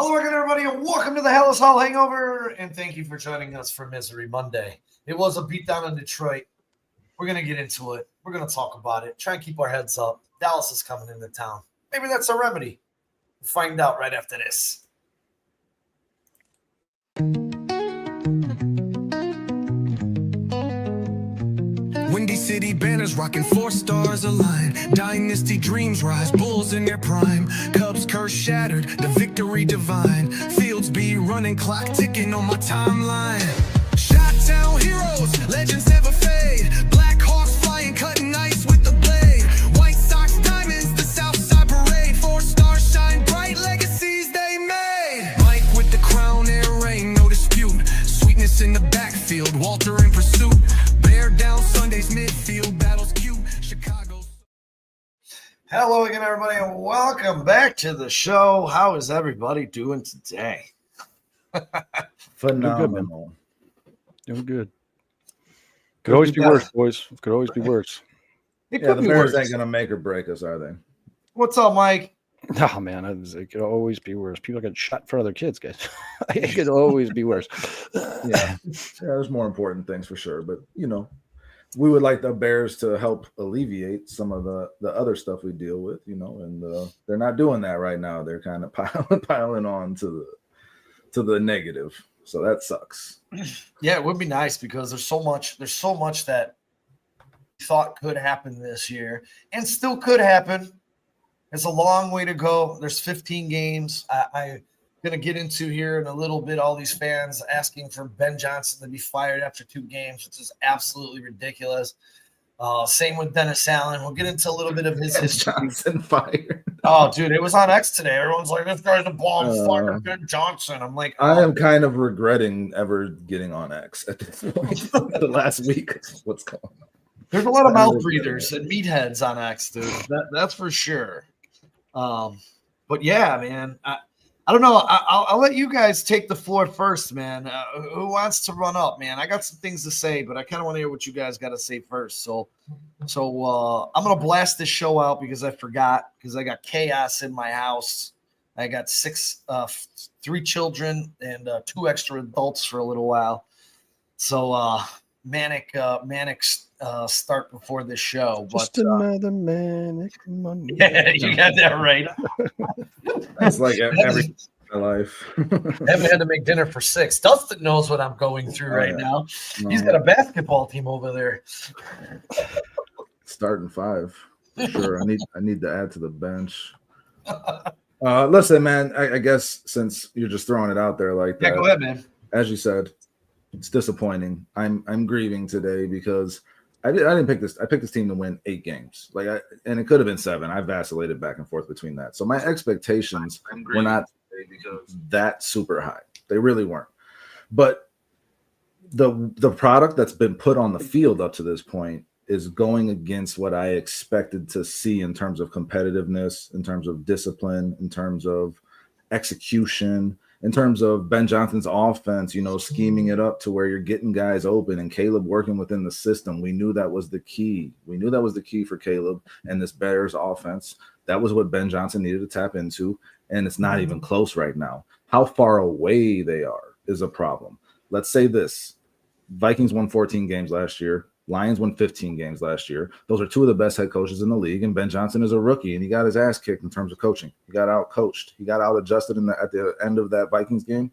Hello again, everybody, and welcome to the Halas Hangover, and thank you for joining us for Misery Monday. It was a beatdown in Detroit. We're going to get into it. We're going to talk about it. Try and keep our heads up. Dallas is coming into town. Maybe that's a remedy. We'll find out right after this. Windy City banners rocking 4 stars aligned. Dynasty dreams rise, Bulls in their prime. Cubs curse shattered, the victory divine. Fields be running, clock ticking on my timeline. Shot-town heroes, legends never fade. Black Hawks flying, cutting ice with the blade. White Sox diamonds, the Southside parade. 4 stars shine bright, legacies they made. Mike with the crown, air rain, no dispute. Sweetness in the backfield, Walter in pursuit. Bear down Sunday's midfield, battles cute. Chicago. Hello again, everybody, and welcome back to the show. How is everybody doing today? Phenomenal. Doing good. Could always be worse, boys. Could always be worse. It Yeah, could the be Bears worse. ain't gonna make or break us, are they? What's up, Mike? Oh man, it could always be worse. People get shot in front of their kids, guys. It could always be worse. Yeah, there's more important things for sure. But we would like the Bears to help alleviate some of the other stuff we deal with, and they're not doing that right now. They're kind of piling on to the negative. So that sucks. Yeah, it would be nice because there's so much that we thought could happen this year and still could happen. It's a long way to go. There's 15 games. I'm going to get into here in a little bit all these fans asking for Ben Johnson to be fired after 2 games, which is absolutely ridiculous. Same with Dennis Allen. We'll get into a little bit of his history. Johnson fired. Oh, dude, it was on X today. Everyone's like, this guy's a bomb fire, Ben Johnson. I'm like, I am kind of regretting ever getting on X at this point. The last week, what's going on? There's a lot of mouth breathers and meatheads on X, dude. That's for sure. But yeah, man, I don't know. I'll let you guys take the floor first, man. Who wants to run up, man? I got some things to say, but I kind of want to hear what you guys got to say first. So I'm gonna blast this show out because I forgot because I got chaos in my house. I got 3 children and 2 extra adults for a little while. So manic start before this show. Just but another manic Monday. yeah, you got that right. That's like every life. Haven't had to make dinner for 6. Dustin knows what I'm going through right now. He's got a basketball team over there. Starting 5. For sure. I need to add to the bench. Listen, man, I guess since you're just throwing it out there like that. Yeah, go ahead, man. As you said, it's disappointing. I'm grieving today because I didn't pick this. I picked this team to win 8 games. And it could have been 7. I vacillated back and forth between that. So my expectations were not that super high. They really weren't. But the product that's been put on the field up to this point is going against what I expected to see in terms of competitiveness, in terms of discipline, in terms of execution, in terms of Ben Johnson's offense, scheming it up to where you're getting guys open and Caleb working within the system. We knew that was the key. We knew that was the key for Caleb and this Bears offense. That was what Ben Johnson needed to tap into, and it's not even close right now. How far away they are is a problem. Let's say this. Vikings won 14 games last year. Lions won 15 games last year. Those are 2 of the best head coaches in the league, and Ben Johnson is a rookie, and he got his ass kicked in terms of coaching. He got out-coached. He got out-adjusted at the end of that Vikings game,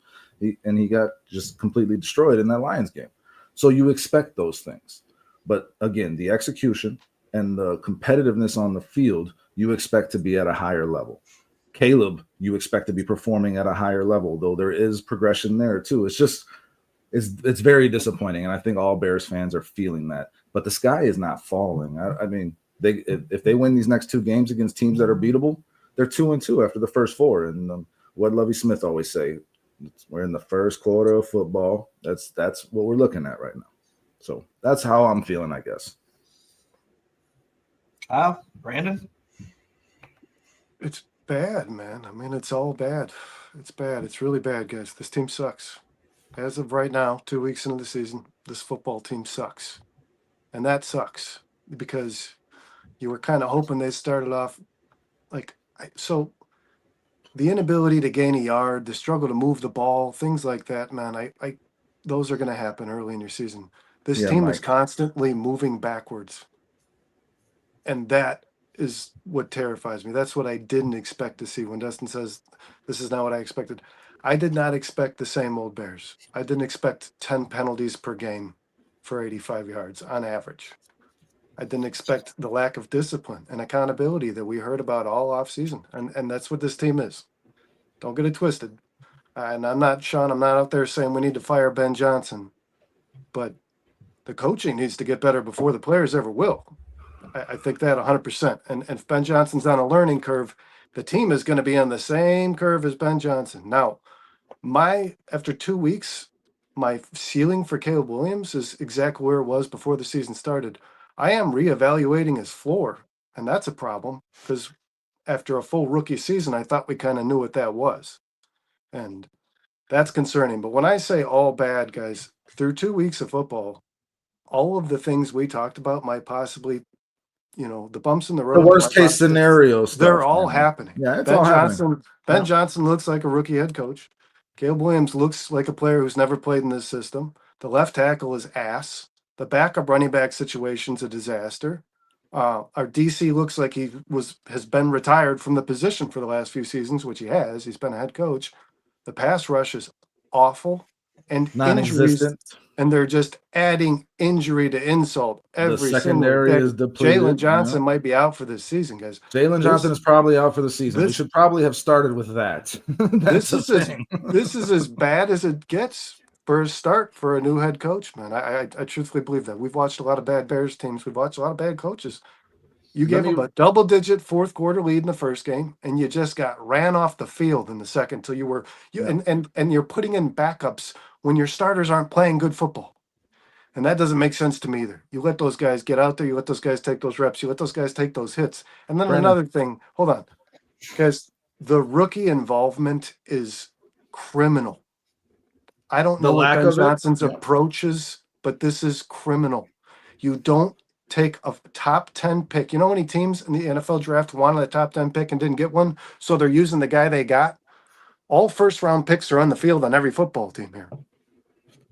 and he got just completely destroyed in that Lions game. So you expect those things. But, again, the execution and the competitiveness on the field, you expect to be at a higher level. Caleb, you expect to be performing at a higher level, though there is progression there too. It's just – it's very disappointing, and I think all Bears fans are feeling that. But the sky is not falling. I mean, if they win these next 2 games against teams that are beatable, they're 2-2 after the first 4. And what Lovie Smith always say, we're in the first quarter of football. That's what we're looking at right now. So that's how I'm feeling, I guess. Brandon? It's bad, man. I mean, it's all bad. It's bad. It's really bad, guys. This team sucks. As of right now, 2 weeks into the season, this football team sucks. And that sucks because you were kind of hoping they started off so the inability to gain a yard, the struggle to move the ball, things like that, man, I those are going to happen early in your season. This Yeah, team is Mike. constantly moving backwards. And that is what terrifies me. That's what I didn't expect to see when Dustin says, this is not what I expected. I did not expect the same old Bears. I didn't expect 10 penalties per game for 85 yards on average. I didn't expect the lack of discipline and accountability that we heard about all offseason. And that's what this team is. Don't get it twisted. And I'm not, Sean, I'm not out there saying we need to fire Ben Johnson, but the coaching needs to get better before the players ever will. I think that 100%. And if Ben Johnson's on a learning curve, the team is going to be on the same curve as Ben Johnson. Now, after 2 weeks, my ceiling for Caleb Williams is exactly where it was before the season started. I am reevaluating his floor, and that's a problem because after a full rookie season, I thought we kind of knew what that was. And that's concerning. But when I say all bad, guys, through 2 weeks of football, all of the things we talked about might possibly, the bumps in the road. The worst case scenario stuff. They're all man. happening. Yeah, it's all happening. Ben Johnson looks like a rookie head coach. Caleb Williams looks like a player who's never played in this system. The left tackle is ass. The backup running back situation's a disaster. Our DC looks like he has been retired from the position for the last few seasons, which he has. He's been a head coach. The pass rush is awful and injuries, and they're just adding injury to insult every the secondary single day. is depleted. Jalen Johnson might be out for this season, guys. Jalen Johnson is probably out for the season. We should probably have started with that. This is as bad as it gets for a start for a new head coach, man. I truthfully believe that. We've watched a lot of bad Bears teams. We've watched a lot of bad coaches. You gave them a double-digit fourth quarter lead in the first game, and you just got ran off the field in the second till you were and you're putting in backups when your starters aren't playing good football. And that doesn't make sense to me either. You let those guys get out there, you let those guys take those reps, you let those guys take those hits. And then another thing, hold on. Because the rookie involvement is criminal. I don't know what Ben Johnson's approach is, but this is criminal. You don't take a top 10 pick. You know how many teams in the NFL draft wanted a top 10 pick and didn't get one? So they're using the guy they got. All first round picks are on the field on every football team here.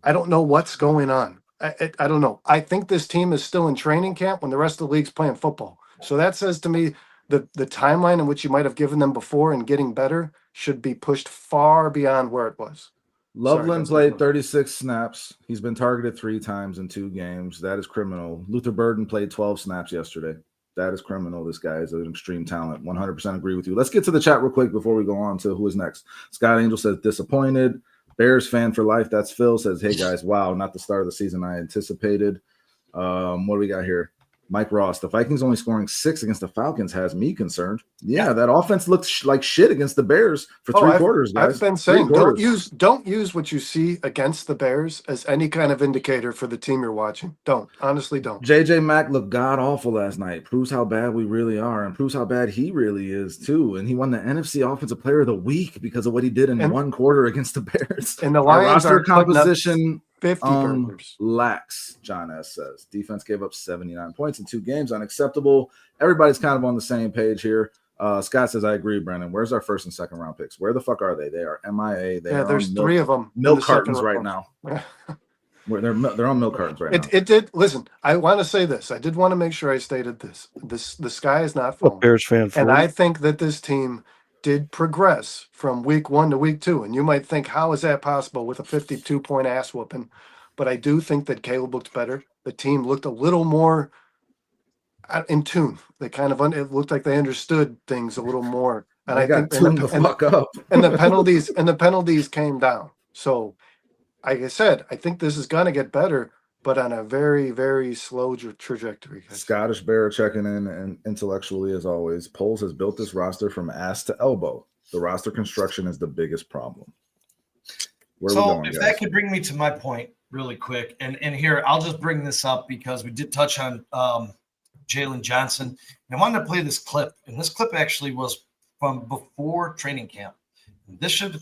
I don't know what's going on. I don't know. I think this team is still in training camp when the rest of the league's playing football. So that says to me the timeline in which you might have given them before and getting better should be pushed far beyond where it was. Loveland played 36 snaps. He's been targeted 3 times in 2 games. That is criminal. Luther Burden played 12 snaps yesterday. That is criminal. This guy is an extreme talent. 100% agree with you. Let's get to the chat real quick before we go on to who is next. Scott Angel says, disappointed. Bears fan for life. That's Phil. Says, hey, guys, wow, not the start of the season I anticipated. What do we got here? Mike Ross, the Vikings only scoring 6 against the Falcons has me concerned. Yeah, that offense looked like shit against the Bears for 3 quarters, guys. I've been saying don't use what you see against the Bears as any kind of indicator for the team you're watching. Honestly don't. JJ Mack looked god awful last night. Proves how bad we really are and proves how bad he really is too. And he won the NFC Offensive Player of the Week because of what he did in 1 quarter against the Bears. And the Lions roster composition 50 burgers. Lacks, John S. says. Defense gave up 79 points in 2 games. Unacceptable. Everybody's kind of on the same page here. Scott says, I agree, Brandon. Where's our 1st and 2nd round picks? Where the fuck are they? They are MIA. There's 3 of them. Milk cartons right now. They're on milk cartons right now. It did. Listen, I want to say this. I did want to make sure I stated this. The sky is not falling. Bears fan. And I think that this team did progress from week 1 to week 2. And you might think, how is that possible with a 52-point ass whooping? But I do think that Caleb looked better. The team looked a little more in tune. They kind of it looked like they understood things a little more. And I think the penalties came down. So, like I said, I think this is going to get better, but on a very, very slow trajectory. Scottish Bear checking in and intellectually as always. Poles has built this roster from ass to elbow. The roster construction is the biggest problem. That could bring me to my point really quick, and here I'll just bring this up because we did touch on Jalen Johnson. And I wanted to play this clip, and this clip actually was from before training camp. This should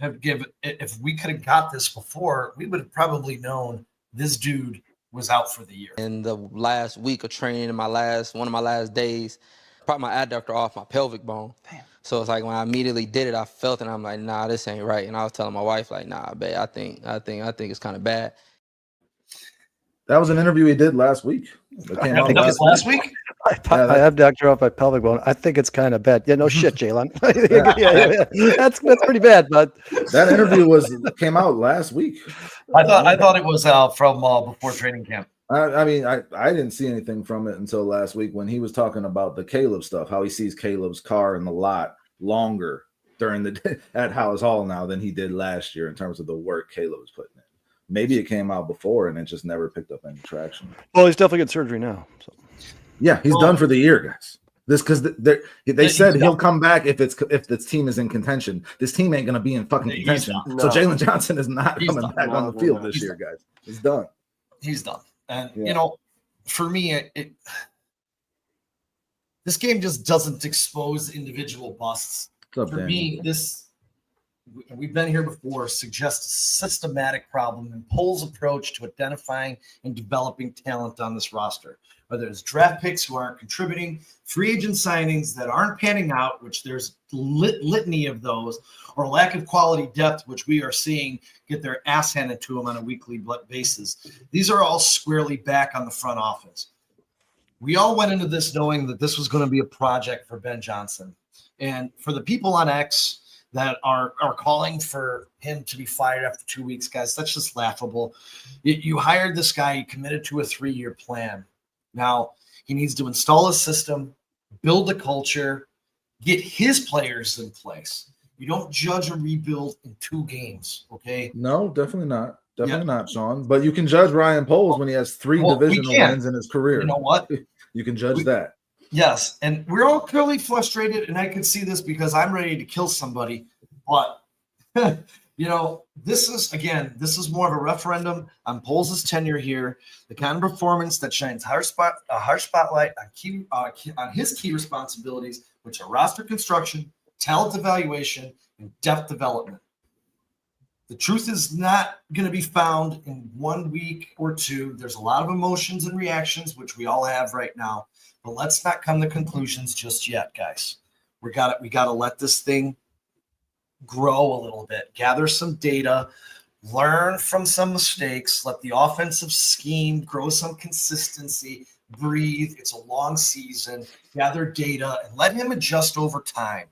have given, if we could have got this before, we would have probably known this dude was out for the year. In the last week of training, one of my last days, propped my adductor off my pelvic bone. Damn. So it's like when I immediately did it, I felt it. And I'm like, nah, this ain't right. And I was telling my wife, like, nah, babe, I think it's kind of bad. That was an interview he did last week. That came out last week. I have doctor off my pelvic bone. I think it's kind of bad. Yeah, no shit, Jalen. yeah. That's pretty bad, but that interview came out last week. I thought it was from before training camp. I mean, I didn't see anything from it until last week when he was talking about the Caleb stuff, how he sees Caleb's car in the lot longer during the day at Halas Hall now than he did last year in terms of the work Caleb was putting in. Maybe it came out before and it just never picked up any traction. Well, he's definitely getting surgery now. So. Yeah, he's done for the year, guys. This because they said he'll come back if this team is in contention. This team ain't gonna be in fucking contention. So Jalen Johnson is not coming back on the field this year, guys. He's done. He's done. And for me, this game just doesn't expose individual busts. For me, we've been here before, suggests a systematic problem and Poles' approach to identifying and developing talent on this roster. Whether it's draft picks who aren't contributing, free agent signings that aren't panning out, which there's litany of those, or lack of quality depth, which we are seeing get their ass handed to them on a weekly basis. These are all squarely back on the front office. We all went into this knowing that this was going to be a project for Ben Johnson. And for the people on X that are calling for him to be fired after 2 weeks, guys, that's just laughable. You hired this guy, you committed to a 3-year plan. Now, he needs to install a system, build a culture, get his players in place. You don't judge a rebuild in 2 games, okay? No, definitely not. Definitely not, Sean. But you can judge Ryan Poles when he has 3 divisional wins in his career. You know what? You can judge that. Yes, and we're all clearly frustrated, and I can see this because I'm ready to kill somebody. But, this is more of a referendum on Poles' tenure here, the kind of performance that shines a harsh spotlight on his key responsibilities, which are roster construction, talent evaluation, and depth development. The truth is not going to be found in 1 week or 2. There's a lot of emotions and reactions, which we all have right now. But let's not come to conclusions just yet, guys. We got to let this thing grow a little bit, gather some data, learn from some mistakes, let the offensive scheme grow some consistency, breathe. It's a long season, gather data, and let him adjust over time.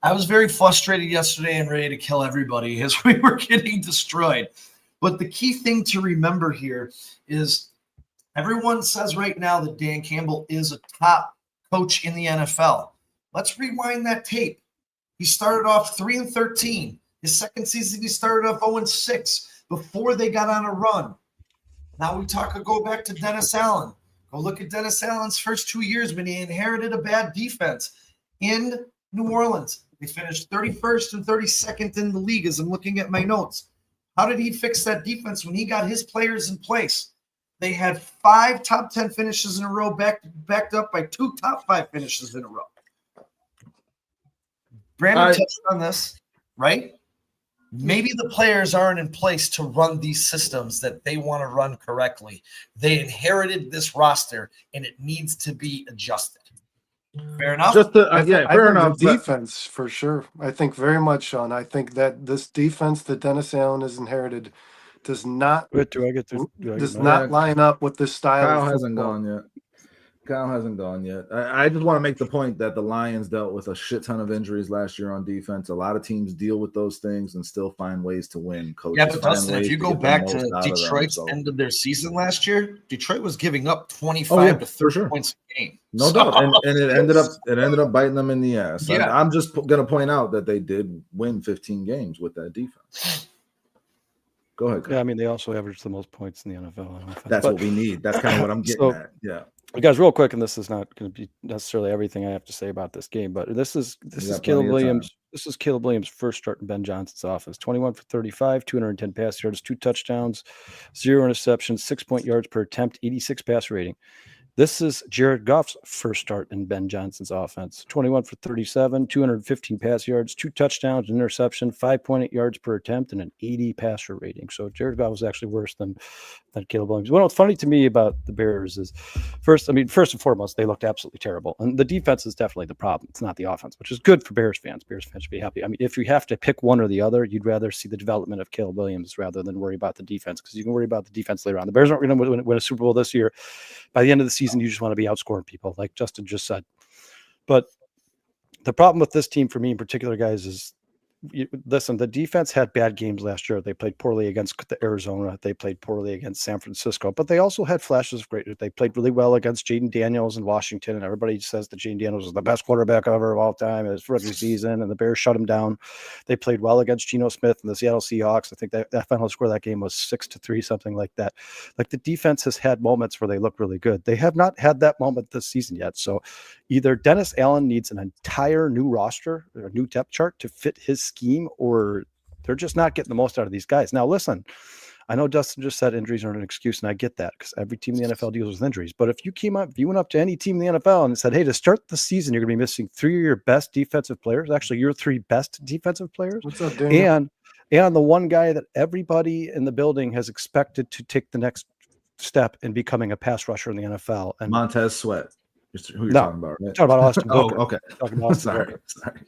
I was very frustrated yesterday and ready to kill everybody as we were getting destroyed. But the key thing to remember here is everyone says right now that Dan Campbell is a top coach in the NFL. Let's rewind that tape. He started off 3-13. His second season, he started off 0-6 before they got on a run. Now go back to Dennis Allen. Go look at Dennis Allen's first 2 years when he inherited a bad defense in New Orleans. They finished 31st and 32nd in the league as I'm looking at my notes. How did he fix that defense when he got his players in place? They had 5 top 10 finishes in a row backed up by 2 top 5 finishes in a row. Brandon touched on this, right? Maybe the players aren't in place to run these systems that they want to run correctly. They inherited this roster, and it needs to be adjusted. Fair enough? Fair enough. Defense, for sure. I think very much, Sean. I think that this defense that Dennis Allen has inherited does not line up with this style. Kyle hasn't gone yet. I just want to make the point that the Lions dealt with a shit ton of injuries last year on defense. A lot of teams deal with those things and still find ways to win. Coaches but Dustin, if you go back to Detroit's end of their season last year, Detroit was giving up 25 to 30 points a game. No doubt. And it ended up biting them in the ass. Yeah. I'm just going to point out that they did win 15 games with that defense. Go ahead. Yeah, I mean, they also averaged the most points in the NFL. That's what we need. That's kind of what I'm getting at. Yeah. Guys, real quick, and this is not going to be necessarily everything I have to say about this game, but this is Caleb Williams. This is Caleb Williams' first start in Ben Johnson's office. 21 for 35, 210 pass yards, 2 touchdowns, 0 interceptions, 6 yards per attempt, 86 pass rating. This is Jared Goff's first start in Ben Johnson's offense. 21 for 37, 215 pass yards, 2 touchdowns, an interception, 5.8 yards per attempt, and an 80 passer rating. So Jared Goff was actually worse than Caleb Williams. What's funny to me about the Bears is, first and foremost, they looked absolutely terrible. And the defense is definitely the problem. It's not the offense, which is good for Bears fans. Bears fans should be happy. I mean, if you have to pick one or the other, you'd rather see the development of Caleb Williams rather than worry about the defense, because you can worry about the defense later on. The Bears aren't going to win a Super Bowl this year. By the end of the season, you just want to be outscoring people, like Justin just said. But the problem with this team for me in particular, guys, is listen, the defense had bad games last year. They played poorly against Arizona. They played poorly against San Francisco, but they also had flashes of great. They played really well against Jaden Daniels in Washington, and everybody says that Jaden Daniels is the best quarterback ever of all time in his rookie season, and the Bears shut him down. They played well against Geno Smith and the Seattle Seahawks. I think that final score of that game was 6-3, something like that. Like, the defense has had moments where they look really good. They have not had that moment this season yet. So either Dennis Allen needs an entire new roster or a new depth chart to fit his scheme, or they're just not getting the most out of these guys. Now, listen, I know Dustin just said injuries aren't an excuse, and I get that, because every team in the NFL deals with injuries. But if you went up to any team in the NFL and said, hey, to start the season, you're going to be missing 3 of your best defensive players, actually your 3 best defensive players, What's up, Daniel? and the one guy that everybody in the building has expected to take the next step in becoming a pass rusher in the NFL. And Montez Sweat. Who you're talking about, right? Talking about Austin Booker. Oh, okay. Talking about Austin Sorry.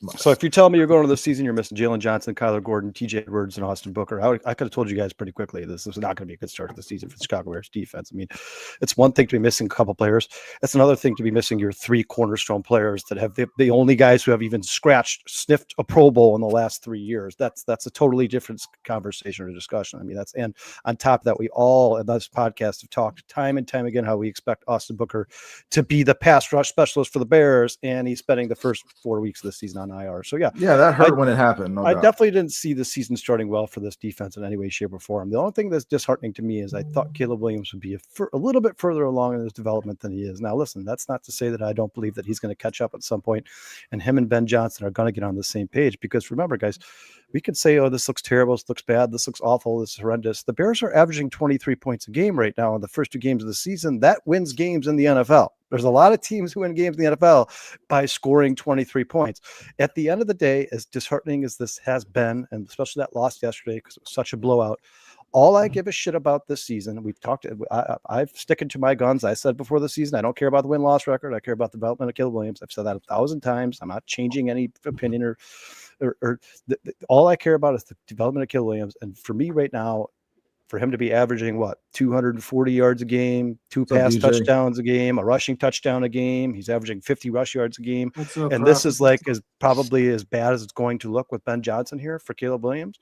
Booker. So if you tell me you're going to the season, you're missing Jalen Johnson, Kyler Gordon, TJ Edwards, and Austin Booker, I could have told you guys pretty quickly this is not going to be a good start to the season for the Chicago Bears defense. I mean, it's one thing to be missing a couple players. It's another thing to be missing your 3 cornerstone players that have the only guys who have even sniffed a Pro Bowl in the last 3 years. That's a totally different conversation or discussion. I mean, and on top of that, we all in this podcast have talked time and time again how we expect Austin Booker to be the pass rush specialist for the Bears, and he's spending the first 4 weeks of the season on IR. So yeah, that hurt when it happened. I definitely didn't see the season starting well for this defense in any way, shape, or form. The only thing that's disheartening to me is I thought Caleb Williams would be a little bit further along in his development than he is. Now, listen, that's not to say that I don't believe that he's going to catch up at some point, and him and Ben Johnson are going to get on the same page. Because remember, guys, we could say, oh, this looks terrible, this looks bad, this looks awful, this is horrendous. The Bears are averaging 23 points a game right now in the first 2 games of the season. That wins games in the NFL. There's a lot of teams who win games in the NFL by scoring 23 points. At the end of the day, as disheartening as this has been, and especially that loss yesterday because it was such a blowout, all I give a shit about this season, we've talked, I've sticking to my guns. I said before the season, I don't care about the win-loss record. I care about the development of Caleb Williams. I've said that 1,000 times. I'm not changing any opinion all I care about is the development of Caleb Williams. And for me right now, for him to be averaging 240 yards a game, 2 pass touchdowns a game, a rushing touchdown a game. He's averaging 50 rush yards a game. And this is probably as bad as it's going to look with Ben Johnson here for Caleb Williams.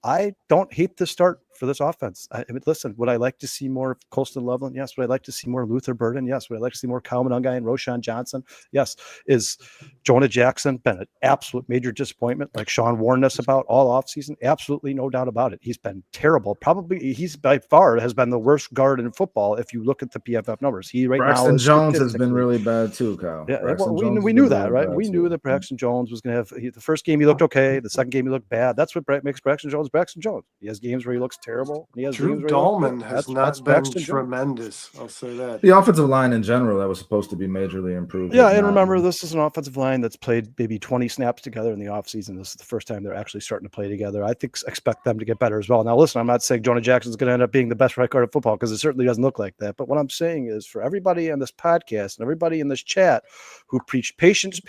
I don't hate the start for this offense. I mean, listen, would I like to see more Colston Loveland? Yes. Would I like to see more Luther Burden? Yes. Would I like to see more Kyle Monangai and Roshan Johnson? Yes. Is Jonah Jackson been an absolute major disappointment, like Sean warned us about all offseason? Absolutely, no doubt about it. He's been terrible. Probably he's by far has been the worst guard in football if you look at the PFF numbers. Braxton Jones has been really bad too, Kyle. Yeah, we knew that, right? We knew that Braxton Jones was going to have the first game he looked okay, the second game he looked bad. That's what makes Braxton Jones Braxton Jones. He has games where he looks terrible. He has Drew Dahlman has not been tremendous. I'll say that. The offensive line in general that was supposed to be majorly improved. Yeah, and remember, this is an offensive line that's played maybe 20 snaps together in the offseason. This is the first time they're actually starting to play together. I expect them to get better as well. Now, listen, I'm not saying Jonah Jackson's going to end up being the best right guard of football, because it certainly doesn't look like that. But what I'm saying is, for everybody on this podcast and everybody in this chat who preached patience,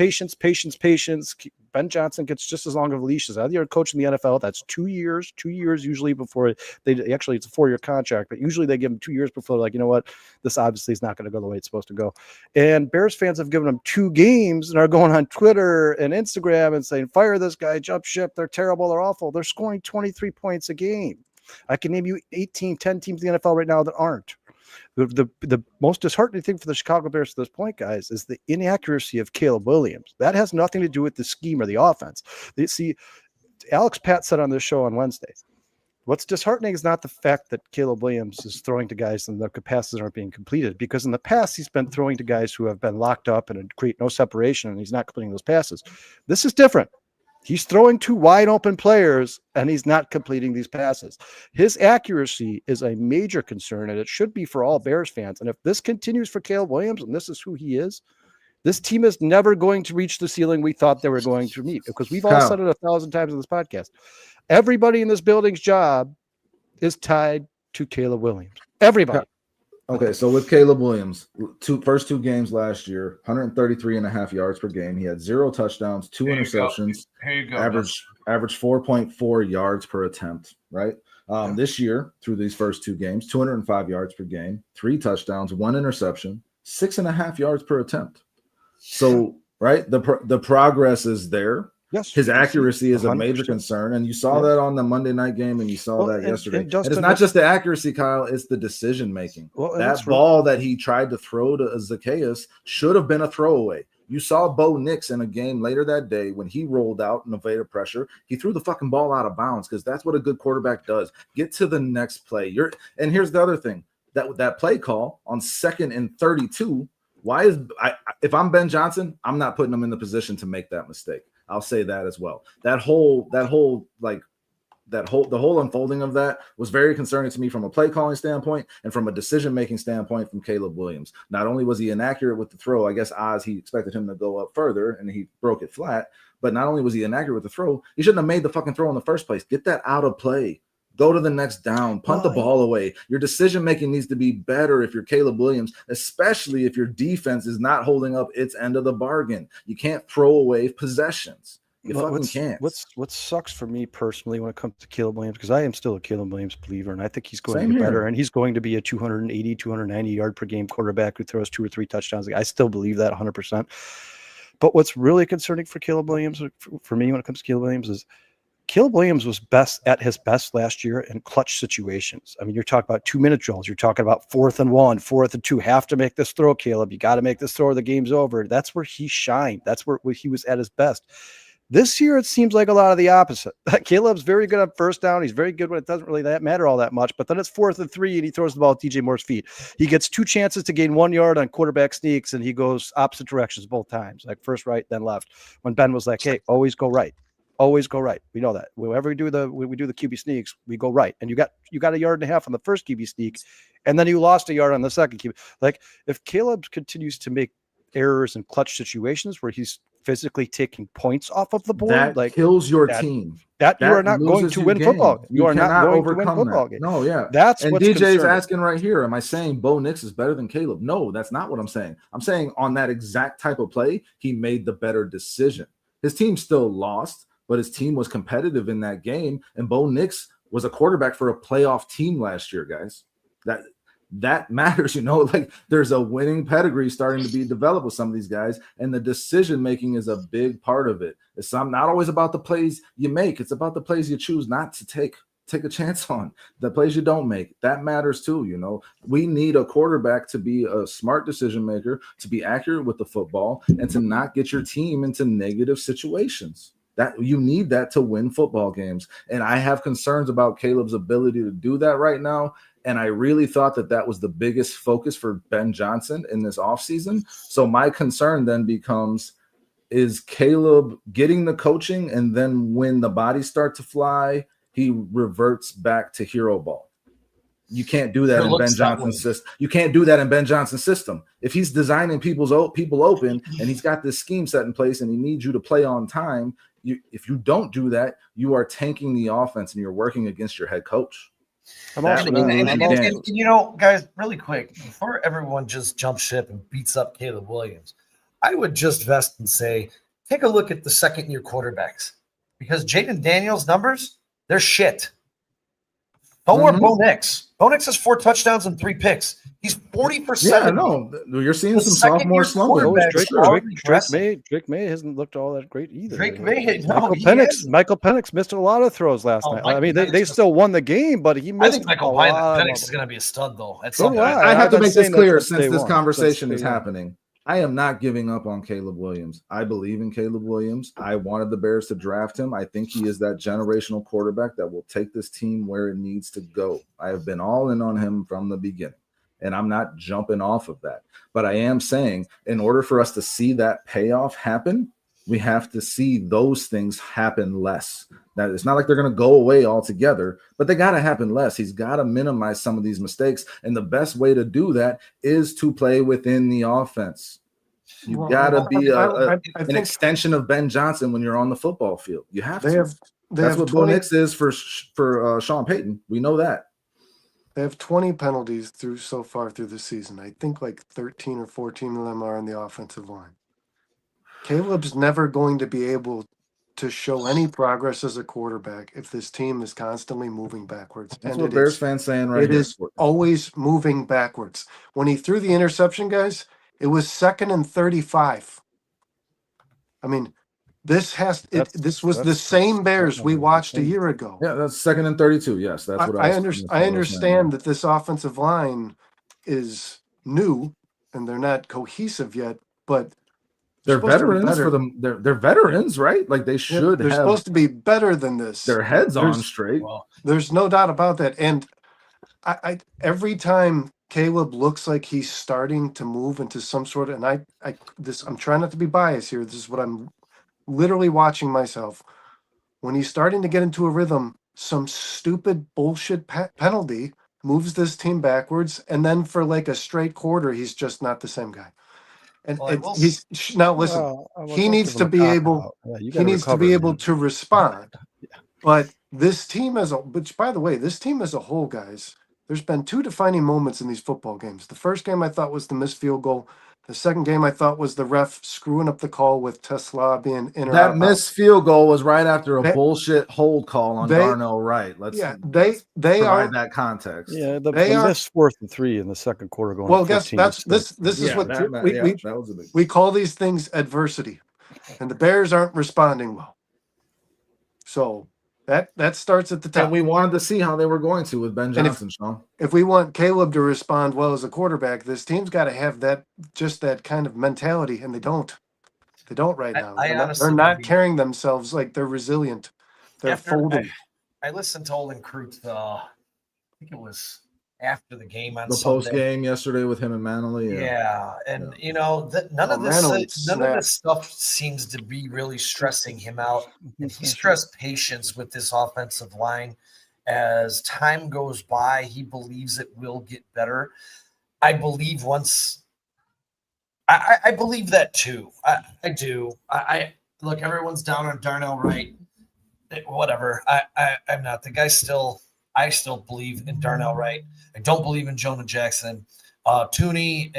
Ben Johnson gets just as long of a leash as either coach in the NFL. That's 2 years usually before it's a 4-year contract, but usually they give him 2 years before, like, you know what, this obviously is not going to go the way it's supposed to go. And Bears fans have given him 2 games and are going on Twitter and Instagram and saying, fire this guy, jump ship, they're terrible, they're awful. They're scoring 23 points a game. I can name you 10 teams in the NFL right now that aren't. The most disheartening thing for the Chicago Bears at this point, guys, is the inaccuracy of Caleb Williams. That has nothing to do with the scheme or the offense. See, Alex Pat said on this show on Wednesday, what's disheartening is not the fact that Caleb Williams is throwing to guys and their passes aren't being completed, because in the past he's been throwing to guys who have been locked up and create no separation, and he's not completing those passes. This is different. He's throwing to wide open players and he's not completing these passes. His accuracy is a major concern, and it should be for all Bears fans. And if this continues for Caleb Williams, and this is who he is, this team is never going to reach the ceiling we thought they were going to meet, because we've all said it 1,000 times in this podcast. Everybody in this building's job is tied to Caleb Williams. Everybody. Okay, so with Caleb Williams, first two games last year, 133.5 yards per game. He had 0 touchdowns, 2 interceptions. Here you go. Average 4.4 yards per attempt, right? This year, through these first 2 games, 205 yards per game, 3 touchdowns, 1 interception, 6.5 yards per attempt. So, right, the progress is there. Yes, his accuracy is 100%. A major concern, and you saw that on the Monday night game, and you saw that yesterday. And it's not just the accuracy, Kyle; it's the decision making. That ball that he tried to throw to Zacchaeus should have been a throwaway. You saw Bo Nix in a game later that day when he rolled out and evaded pressure. He threw the fucking ball out of bounds, because that's what a good quarterback does. Get to the next play. And here's the other thing: that play call on 2nd and 32. Why is if I'm Ben Johnson, I'm not putting him in the position to make that mistake. I'll say that as well. The whole unfolding of that was very concerning to me from a play calling standpoint and from a decision making standpoint from Caleb Williams. Not only was he inaccurate with the throw, I guess he expected him to go up further and he broke it flat. But not only was he inaccurate with the throw, he shouldn't have made the fucking throw in the first place. Get that out of play. Go to the next down, punt the ball away. Your decision-making needs to be better if you're Caleb Williams, especially if your defense is not holding up its end of the bargain. You can't throw away possessions. You fucking can't. What sucks for me personally when it comes to Caleb Williams, because I am still a Caleb Williams believer, and I think he's going to get better, and he's going to be a 280, 290 yard per game quarterback who throws 2 or 3 touchdowns. I still believe that 100%. But what's really concerning for Caleb Williams, for me when it comes to Caleb Williams, is Caleb Williams was at his best last year in clutch situations. I mean, you're talking about 2-minute drills. You're talking about 4th and 1, 4th and 2. Have to make this throw, Caleb. You got to make this throw or the game's over. That's where he shined. That's where he was at his best. This year, it seems like a lot of the opposite. Caleb's very good on first down. He's very good when it doesn't really matter all that much. But then it's 4th and 3, and he throws the ball at DJ Moore's feet. He gets 2 chances to gain 1 yard on quarterback sneaks, and he goes opposite directions both times, like first right, then left. When Ben was like, hey, always go right. Always go right. We know that. Whenever we do the QB sneaks, we go right. And you got 1.5 yards on the first QB sneak, and then you lost 1 yard on the second QB. Like, if Caleb continues to make errors in clutch situations where he's physically taking points off of the board, that kills your team. That you are not going to win football. You are not going to win football game. No, yeah. That's and what's DJ's concerning. asking right here, am I saying Bo Nix is better than Caleb? No, that's not what I'm saying. I'm saying on that exact type of play, he made the better decision. His team still lost, but his team was competitive in that game, and Bo Nix was a quarterback for a playoff team last year, guys. That matters, like there's a winning pedigree starting to be developed with some of these guys, and the decision making is a big part of it. It's not always about the plays you make. It's about the plays you choose not to take a chance on. The plays you don't make, that matters too. We need a quarterback to be a smart decision maker, to be accurate with the football, and to not get your team into negative situations. That you need that to win football games. And I have concerns about Caleb's ability to do that right now. And I really thought that was the biggest focus for Ben Johnson in this offseason. So my concern then becomes, is Caleb getting the coaching, and then when the bodies start to fly, he reverts back to hero ball? You can't do that in Ben Johnson's system. You can't do that in Ben Johnson's system. If he's designing people open and he's got this scheme set in place and he needs you to play on time, if you don't do that, you are tanking the offense and you're working against your head coach. Guys, really quick, before everyone just jumps ship and beats up Caleb Williams, I would just vest and say, take a look at the second-year quarterbacks, because Jaden Daniels' numbers, they're shit. Don't worry, Bo Nix. Bo Nix has 4 touchdowns and 3 picks. He's 40%. Yeah, no, you're seeing some sophomore slumber. Drake May hasn't looked all that great either. Michael Penix missed a lot of throws last night. I mean, they still won the game, but he missed. I think Michael Penix is going to be a stud, though. I have to make this clear since this conversation is happening. I am not giving up on Caleb Williams. I believe in Caleb Williams. I wanted the Bears to draft him. I think he is that generational quarterback that will take this team where it needs to go. I have been all in on him from the beginning, and I'm not jumping off of that. But I am saying, in order for us to see that payoff happen, We have to see those things happen less. Now, it's not like they're going to go away altogether, but they got to happen less. He's got to minimize some of these mistakes. And the best way to do that is to play within the offense. You got to be an extension of Ben Johnson when you're on the football field. You have to. That's what Bo Nix is for Sean Payton. We know that. They have 20 penalties so far through the season. I think like 13 or 14 of them are on the offensive line. Caleb's never going to be able to show any progress as a quarterback if this team is constantly moving backwards. That's what Bears fans saying right here. It is always moving backwards. When he threw the interception, guys, it was 2nd and 35. I mean, this was the same Bears we watched a year ago. Yeah, that's 2nd and 32. Yes, that's what I understand that this offensive line is new and they're not cohesive yet, but they're veterans for them. They're veterans, right? Like they should. They're supposed to be better than this. Their heads on straight. Well, there's no doubt about that. And I every time Caleb looks like he's starting to move into some sort of, and I'm trying not to be biased here. This is what I'm literally watching myself. When he's starting to get into a rhythm, some stupid bullshit penalty moves this team backwards, and then for like a straight quarter, he's just not the same guy. And he's now listen. He needs to be able. He needs to be able to respond. But this team which by the way, this team as a whole, guys. There's been 2 defining moments in these football games. The first game I thought was the missed field goal. The second game I thought was the ref screwing up the call with Tesla being in or out. That missed field goal was right after a bullshit hold call on Darnell Wright. Let's provide that context. Yeah, the missed 4th and 3 in the second quarter going. Well, guess this is what we call these things adversity, and the Bears aren't responding well. So that starts at the top. And we wanted to see how they were going to with Ben Johnson, Sean. If we want Caleb to respond well as a quarterback, this team's got to have that kind of mentality, and they don't. They don't right now. They're not carrying themselves like they're resilient. They're folding. I listened to Olin Kreutz. I think it was after the game on the post game yesterday with him and Manley. You know that none of this stuff seems to be really stressing him out. And he stressed patience with this offensive line. As time goes by, he believes it will get better. I believe I believe that too. I do. I look. Everyone's down on Darnell Wright. Whatever. I'm not the guy. I still believe in Darnell Wright. I don't believe in Jonah Jackson. Tooney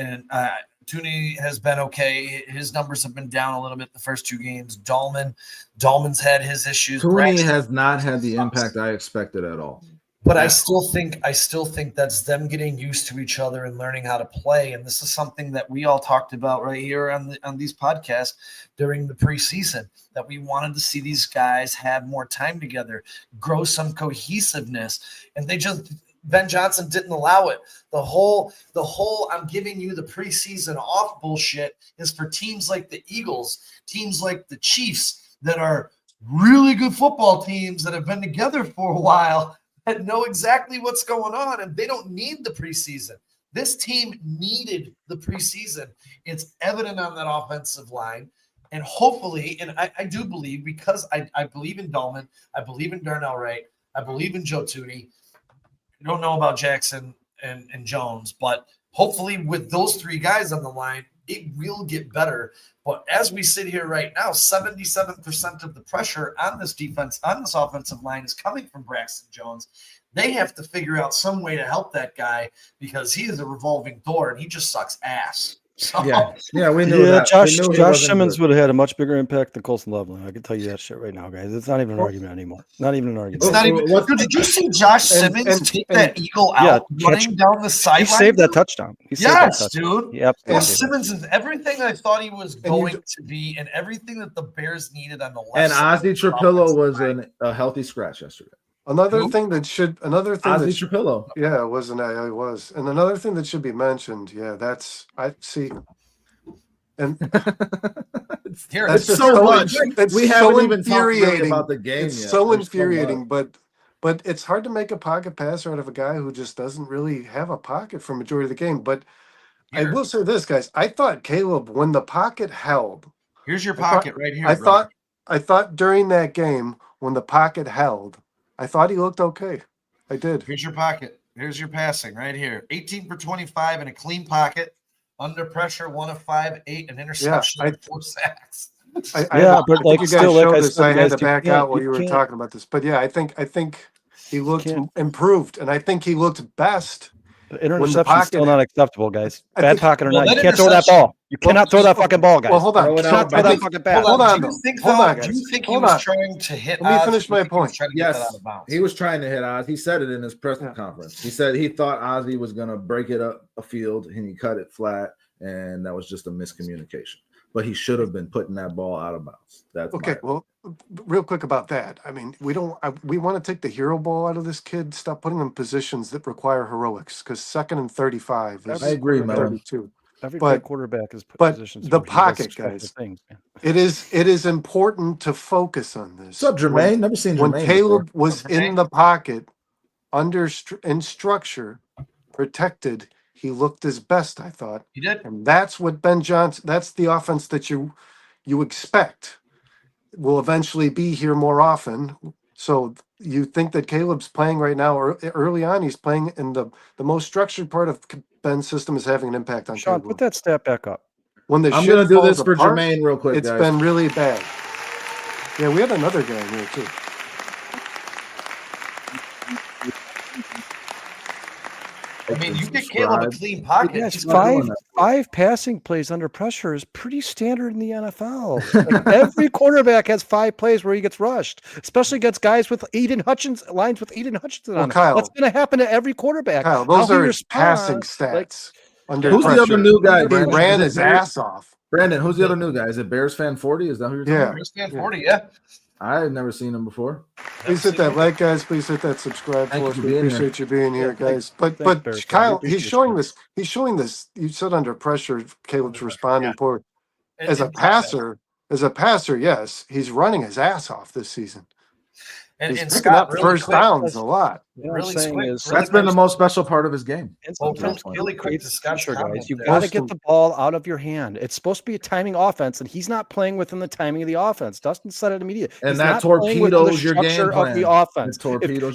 has been okay. His numbers have been down a little bit the first 2 games. Dahlman's had his issues. Tooney has not had the impact I expected at all. But I still think that's them getting used to each other and learning how to play. And this is something that we all talked about right here on these podcasts during the preseason, that we wanted to see these guys have more time together, grow some cohesiveness. And Ben Johnson didn't allow it. The whole I'm giving you the preseason off bullshit is for teams like the Eagles, teams like the Chiefs that are really good football teams that have been together for a while that know exactly what's going on, and they don't need the preseason. This team needed the preseason. It's evident on that offensive line. And hopefully, and I do believe, because I believe in Dahlman, I believe in Darnell Wright, I believe in Joe Tooney. I don't know about Jackson and Jones, but hopefully with those 3 guys on the line, it will get better. But as we sit here right now, 77% of the pressure on this offensive line is coming from Braxton Jones. They have to figure out some way to help that guy because he is a revolving door and he just sucks ass. So, we knew that. Josh Simmons would have had a much bigger impact than Colson Loveland. I can tell you that shit right now, guys. It's not even an argument anymore. Not even an argument. It's not even. Did you see Josh Simmons take that eagle out running down the sideline? He saved that touchdown. Dude. Yep. And Simmons is everything I thought he was going to be, and everything that the Bears needed on the left. And Ozzie Trapillo was a healthy scratch yesterday. Another thing that Ozzie Trapillo. Yeah, it wasn't. I was. And another thing that should be mentioned. Yeah, I see. And it's so much. We haven't even talked about the game. It's so infuriating, but it's hard to make a pocket passer out of a guy who just doesn't really have a pocket for majority of the game. But I will say this, guys. I thought Caleb, when the pocket held, Here's your pocket right here. I thought during that game when the pocket held, I thought he looked okay. I did. Here's your pocket. Here's your passing right here. 18 for 25 in a clean pocket. Under pressure, 1 of 5, 8, an interception, 4 sacks. But like you guys still, like showed I this. said, I had guys, to back out while you were talking about this. But yeah, I think he looked improved, and I think he looked best. Interception is still not acceptable, guys. Bad pocket or not, you that can't throw that ball. You cannot throw that fucking ball, guys. Well, hold on. You cannot throw that fucking pass. Hold on. Do you think he Hold was on. trying to hit? Let me finish my point. Yes, he was trying to hit Oz. He said it in his press conference. He said he thought Ozzy was going to break it up a field, and he cut it flat, and that was just a miscommunication. But he should have been putting that ball out of bounds. That's okay. Well, real quick about that. I mean, we want to take the hero ball out of this kid. Stop putting him in positions that require heroics. Because 2nd and 35 is I agree, man. 32. Every great quarterback is put positions. The pocket, guys. It is important to focus on this. What's up, Jermaine? Never seen Jermaine. When Caleb was in the pocket, in structure, protected, he looked his best, I thought. He did. And that's what Ben Johnson, that's the offense that you expect will eventually be here more often. So you think that Caleb's playing right now, or early on, he's playing in the most structured part of Ben's system is having an impact on Sean, Caleb. put that stat back up. When I'm going to do this for Jermaine real quick, It's guys. been really bad. Yeah, we have another guy in here, too. I mean, you get Caleb a clean pocket. Yes, five passing plays under pressure is pretty standard in the NFL. Like every quarterback has 5 plays where he gets rushed, especially against guys with lines with Aiden Hutchinson on it. That's going to happen to every quarterback. Kyle, those are his passing stats. Who's the other new guy? He ran his ass off. Brandon, who's the other new guy? Is it Bears Fan 40? Is that who you're talking about? Bears Fan 40, yeah. I've never seen him before. Please hit that like, guys. Please hit that subscribe for us. We appreciate you being here, guys. But Kyle, he's showing this. You said under pressure, Caleb's responding poor. As a passer, yes, he's running his ass off this season. He's picking up first downs a lot. That's been the most special part of his game. And sometimes really quick pressure, guys. You've got to get the ball out of your hand. It's supposed to be a timing offense, and he's not playing within the timing of the offense. Dustin said it immediately. And that torpedoes your game plan. Of the offense.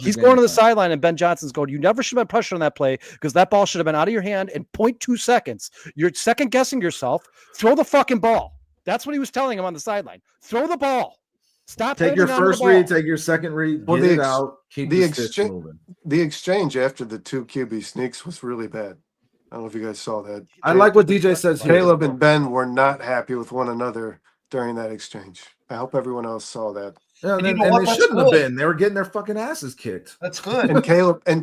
He's going to the sideline, and Ben Johnson's going, you never should have been pressured on that play because that ball should have been out of your hand in 0.2 seconds. You're second guessing yourself. Throw the fucking ball. That's what he was telling him on the sideline. Throw the ball. Stop. Take your first read, take your second read, get it out, keep the exchange moving. The exchange after the 2 QB sneaks was really bad. I don't know if you guys saw that. I like what DJ says here. Caleb and Ben were not happy with one another during that exchange. I hope everyone else saw that. Yeah, and they shouldn't have been. They were getting their fucking asses kicked. That's good. And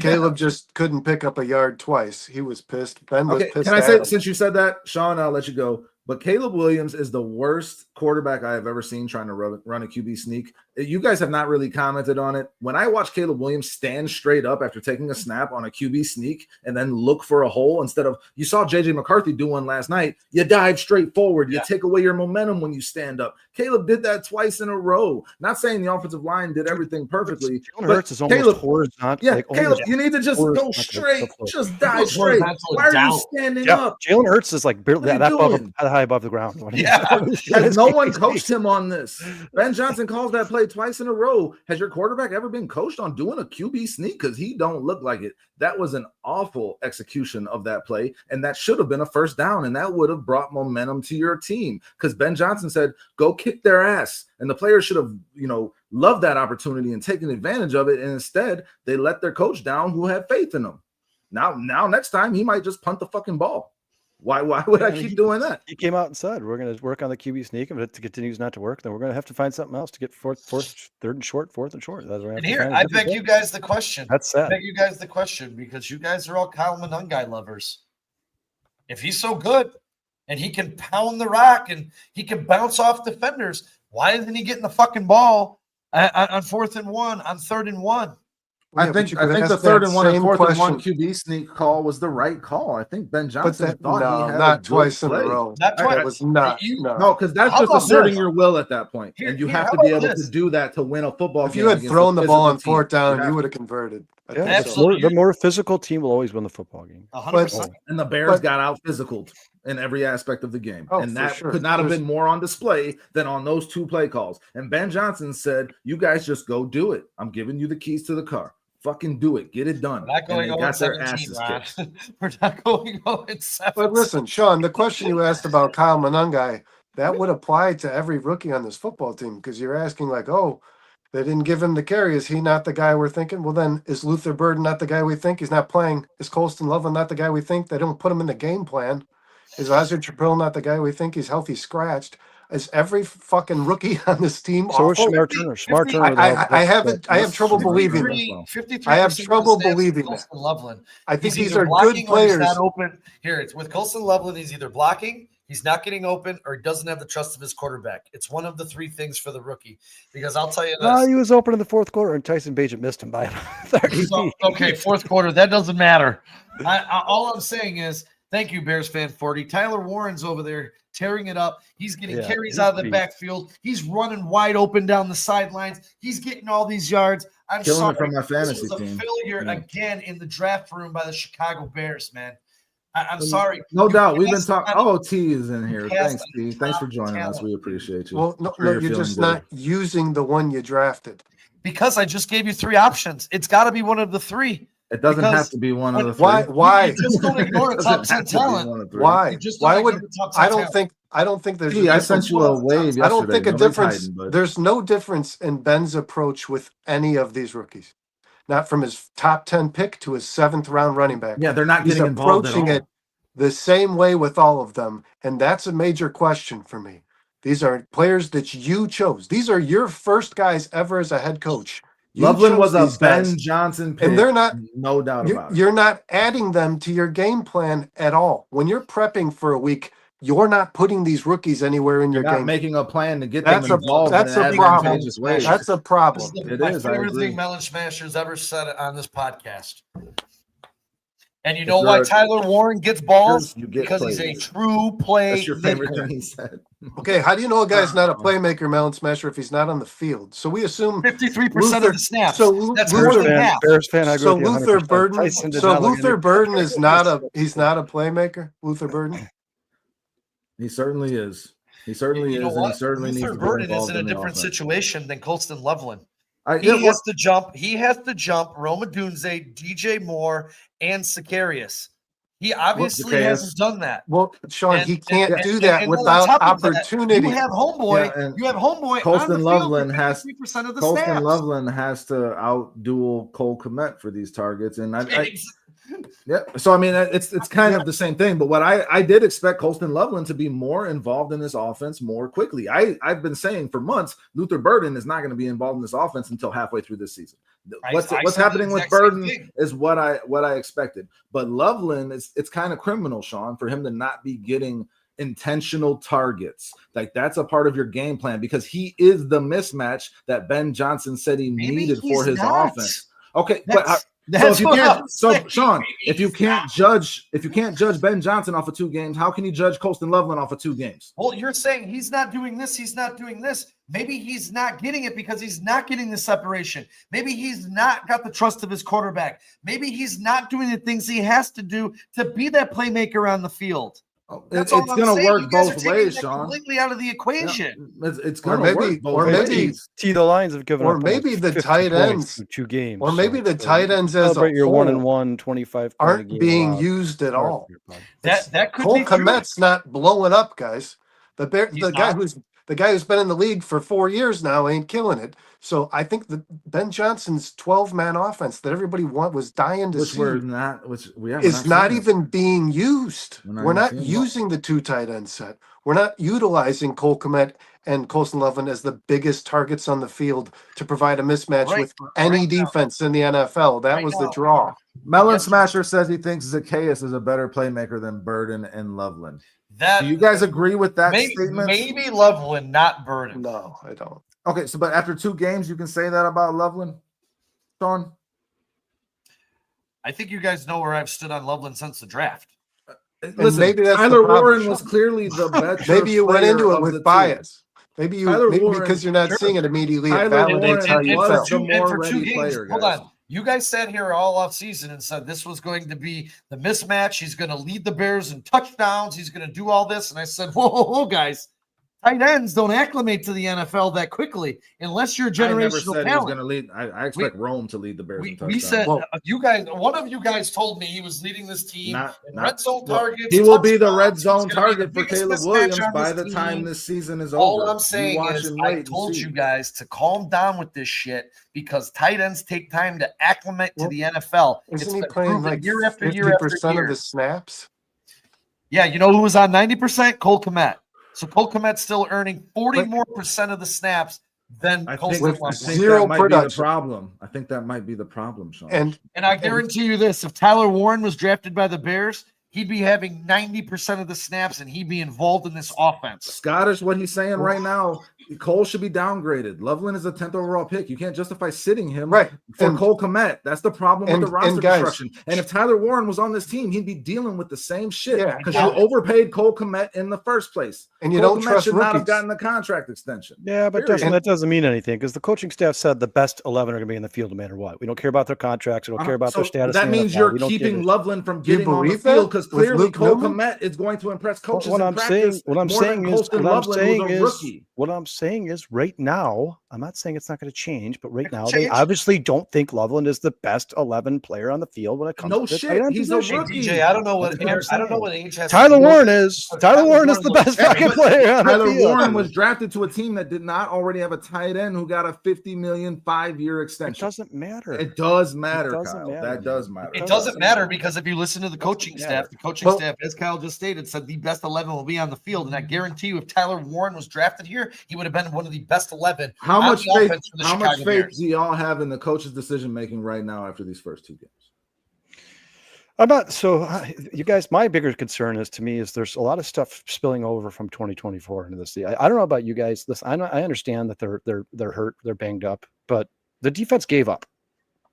Caleb just couldn't pick up a yard twice. He was pissed. Ben was pissed. Can I say, since you said that, Sean, I'll let you go. But Caleb Williams is the worst quarterback I have ever seen trying to run a QB sneak. You guys have not really commented on it. When I watch Caleb Williams stand straight up after taking a snap on a QB sneak and then look for a hole instead of, you saw JJ McCarthy do one last night, you dive straight forward. You take away your momentum when you stand up. Caleb did that twice in a row. Not saying the offensive line did everything perfectly. But is almost horizontal. Yeah, Caleb, you need to just go straight. Just dive straight. Why are you standing up? Jalen Hurts is like barely that high above the ground. Has no one coached him on this? Ben Johnson calls that play twice in a row. Has your quarterback ever been coached on doing a QB sneak? Because he don't look like it. That was an awful execution of that play, and that should have been a first down, and that would have brought momentum to your team. Because Ben Johnson said, "Go kick their ass," and the players should have, loved that opportunity and taken advantage of it. And instead, they let their coach down, who had faith in them. Now, next time he might just punt the fucking ball. Why would I keep doing that? He came out and said, we're going to work on the QB sneak. If it continues not to work, then we're going to have to find something else to get third and short. And here, I beg you guys the question. That's sad. I beg you guys the question because you guys are all Kyle Monungai lovers. If he's so good and he can pound the rock and he can bounce off defenders, why isn't he getting the fucking ball on 4th and 1, on 3rd and 1? I think the 3rd and 1 and 4th and 1 QB sneak call was the right call. I think Ben Johnson thought he had not twice in a row. Not twice. It was not. No, because that's just asserting your will at that point, and you have to be able to do that to win a football game. If you had thrown the ball on 4th down, you would have converted. Absolutely. The more physical team will always win the football game. 100%. And the Bears got out physicaled in every aspect of the game. Oh, And for that sure. could not have There's- been more on display than on those 2 play calls. And Ben Johnson said, you guys just go do it. I'm giving you the keys to the car. Fucking do it. Get it done. We're not going and they got their 17, asses Ron. kicked. We're not going 7. But listen, Sean, the question you asked about Kyle Monangai, that would apply to every rookie on this football team, because you're asking like, oh, they didn't give him the carry. Is he not the guy we're thinking? Well, then is Luther Burden not the guy we think? He's not playing. Is Colston Loveland not the guy we think? They don't put him in the game plan. Is Ozzy Chappelle not the guy we think? He's healthy scratched. Is every fucking rookie on this team So is awful? Smart Turner. Smart 50 Turner. I have trouble believing that. 53% I have of the trouble snaps with believing that. Colston Loveland. I think He's these either are good blocking or he's players. not open. Here, it's with Colston Loveland. He's either blocking, he's not getting open, or he doesn't have the trust of his quarterback. It's one of the 3 things for the rookie. Because I'll tell you this. He was open in the 4th quarter, and Tyson Bagent missed him by 30 So, feet. okay, 4th quarter. That doesn't matter. All I'm saying is, thank you, Bears fan 40. Tyler Warren's over there tearing it up. He's getting carries he's out of the beat. backfield. He's running wide open down the sidelines. He's getting all these yards. I'm Killing sorry. it from my fantasy this was a team. failure Yeah. again in the draft room by the Chicago Bears, man. I'm sorry. No You doubt. We've been passed talking. on- Oh, T is in here. passed Thanks, on T. Thanks for top joining us. talent. We appreciate you. Well, no, Sure you're feeling just good. not using the one you drafted. Because I just gave you 3 options. It's got to be one of the 3. It doesn't because have to be one of the 3. Why? You just don't ignore a It top doesn't 10 have to be talent. one of 3. Why? You just don't Why ignore would the top 10 I don't talent. think there's T, a I difference. sent you a wave yesterday. I don't think a Nobody's difference. hiding, but There's no difference in Ben's approach with any of these rookies. Not from his top 10 pick to his 7th round running back. yeah, they're not He's getting involved at approaching all. it the same way with all of them, and that's a major question for me. These are players that you chose. These are your first guys ever as a head coach. You Loveland chose was a these guys, Ben Johnson pick, and they're not. no doubt about it. You're not adding them to your game plan at all. When you're prepping for a week, you're not putting these rookies anywhere in You're your not game. making a plan to get That's them a- involved that's in a adding problem. advantageous ways. That's a This problem. is It my is, I favorite agree. thing Melon Smashers ever said on this podcast. And you know If why you're a- Tyler Warren gets balls? You get Because he's a plays. true play. That's your favorite maker. thing he said. Okay, how do you know a guy's not a Uh-oh. playmaker, Melon Smasher, if he's not on the field? So we assume 53% Luther- of the snaps. so That's Luther- more Bears than fan, half. Bears fan, I agree so with you Luther 100%. Burden. Tyson did So not like Luther any- Burden is not a playmaker. Luther Burden. He certainly is. He certainly You know is, and he what? certainly needs Luther to be Burden is involved in a the different offense. situation than Colston Loveland. I, He yeah, has to jump. He has to jump Roma Dunze, DJ Moore, and Sicarius. He obviously Zacchaeus. hasn't done that. Well, Sean, he can't And- do and- that and then on without top of that, opportunity. You have homeboy. Yeah, and you have homeboy. Colston on the Loveland field for has 53% of the Colston snaps. Loveland has to outduel Cole Kmet for these targets, and yeah. So I mean, it's kind of the same thing. But what I did expect Colston Loveland to be more involved in this offense more quickly. I've been saying for months Luther Burden is not going to be involved in this offense until halfway through this season. I What's said the happening with exact same Burden thing. is what I expected. But Loveland it's kind of criminal, Sean, for him to not be getting intentional targets. Like that's a part of your game plan because he is the mismatch that Ben Johnson said he Maybe needed he's for his not. offense. Okay, That's- so that's if you what can't, I'm so saying. Sean, Maybe if you he's can't not. judge Ben Johnson off of 2 games, how can you judge Colston Loveland off of 2 games? Well, you're saying he's not doing this, he's not doing this. Maybe he's not getting it because he's not getting the separation. Maybe he's not got the trust of his quarterback. Maybe he's not doing the things he has to do to be that playmaker on the field. It's That's all I'm going to saying. work You guys are both taking ways, that Sean. completely out of the equation. It's Or going to maybe- work both or maybe- ways. The Lions have given Or up maybe almost the 50 tight points ends- through 2 games. Or maybe the tight ends as a celebrate your whole 1-1, 25 point a aren't game being allowed. used at all. That could Cole be true. Kmet's not blowing up, guys. He's The guy not. who's been in the league for 4 years now ain't killing it. So I think that Ben Johnson's 12-man offense that everybody was dying to Which see we're not is not seeing it. even being used. We're not We're even not seeing it. using the 2 tight end set. We're not utilizing Cole Kmet and Colston Loveland as the biggest targets on the field to provide a mismatch Right, with any right now. defense in the NFL. That Right was the now. draw. Melon Yes. Smasher says he thinks Zacchaeus is a better playmaker than Burden and Loveland. That Do you guys agree with that maybe, statement? maybe Loveland, not Burden. No, I don't. Okay, so but after 2 games, you can say that about Loveland, Sean? I think you guys know where I've stood on Loveland since the draft. Listen, maybe that's the Tyler problem, Warren was Sean. clearly the better. Maybe you went player into it of the with two. bias. Maybe Tyler maybe Warren- because you're not Sure. seeing it immediately. It Tyler validates Warren how you was felt. the and more for 2 ready games, player, hold guys. on. You guys sat here all off season and said this was going to be the mismatch. He's going to lead the Bears in touchdowns. He's going to do all this. And I said, whoa, guys. Tight ends don't acclimate to the NFL that quickly unless you're a generational I never said talent. he was going to lead. I expect Rome to lead the Bears. We said you guys. One of you guys told me he was leading this team in red zone targets. He will be the red zone target for Caleb Williams by the time this season is over. All I'm saying is I told you guys to calm down with this shit because tight ends take time to acclimate to the NFL. Isn't he playing like year after year after year of the snaps? Yeah, you know who was on 90%? Cole Kmet. So Cole Kmet's still earning 40% more of the snaps than Cole Kmet. Zero production. I think that might be the problem, Sean. And I guarantee you this: if Tyler Warren was drafted by the Bears, he'd be having 90% of the snaps and he'd be involved in this offense. Scottish, what he's saying right now, Cole should be downgraded. Loveland is a 10th overall pick. You can't justify sitting him for Cole Kmet. That's the problem with the roster construction. And if Tyler Warren was on this team, he'd be dealing with the same shit because you overpaid Cole Kmet in the first place. And you don't trust should rookies. not have gotten the contract extension. Yeah, but that doesn't mean anything because the coaching staff said the best 11 are going to be in the field no matter what. We don't care about their contracts. We don't care about their status. That means you're keeping Loveland from getting on the field because clearly Cole Kmet is going to impress coaches. What I'm saying is right now, I'm not saying it's not going to change, but right now they obviously don't think Loveland is the best 11 player on the field when it comes to shit. He's a rookie. DJ, I don't know what age has. Tyler Warren is. Tyler Warren is the best fucking player on the field. Tyler Warren was drafted to a team that did not already have a tight end who got a $50 million 5-year extension. It doesn't matter. It does matter, Kyle. That does matter. It doesn't matter because if you listen to the coaching staff, staff, as Kyle just stated, said the best 11 will be on the field. And I guarantee you, if Tyler Warren was drafted here, he would have been one of the best 11. How much faith do y'all have in the coach's decision making right now after these first two games? I'm not you guys. My bigger concern is there's a lot of stuff spilling over from 2024 into this. I don't know about you guys. Listen, I understand that they're hurt, they're banged up, but the defense gave up.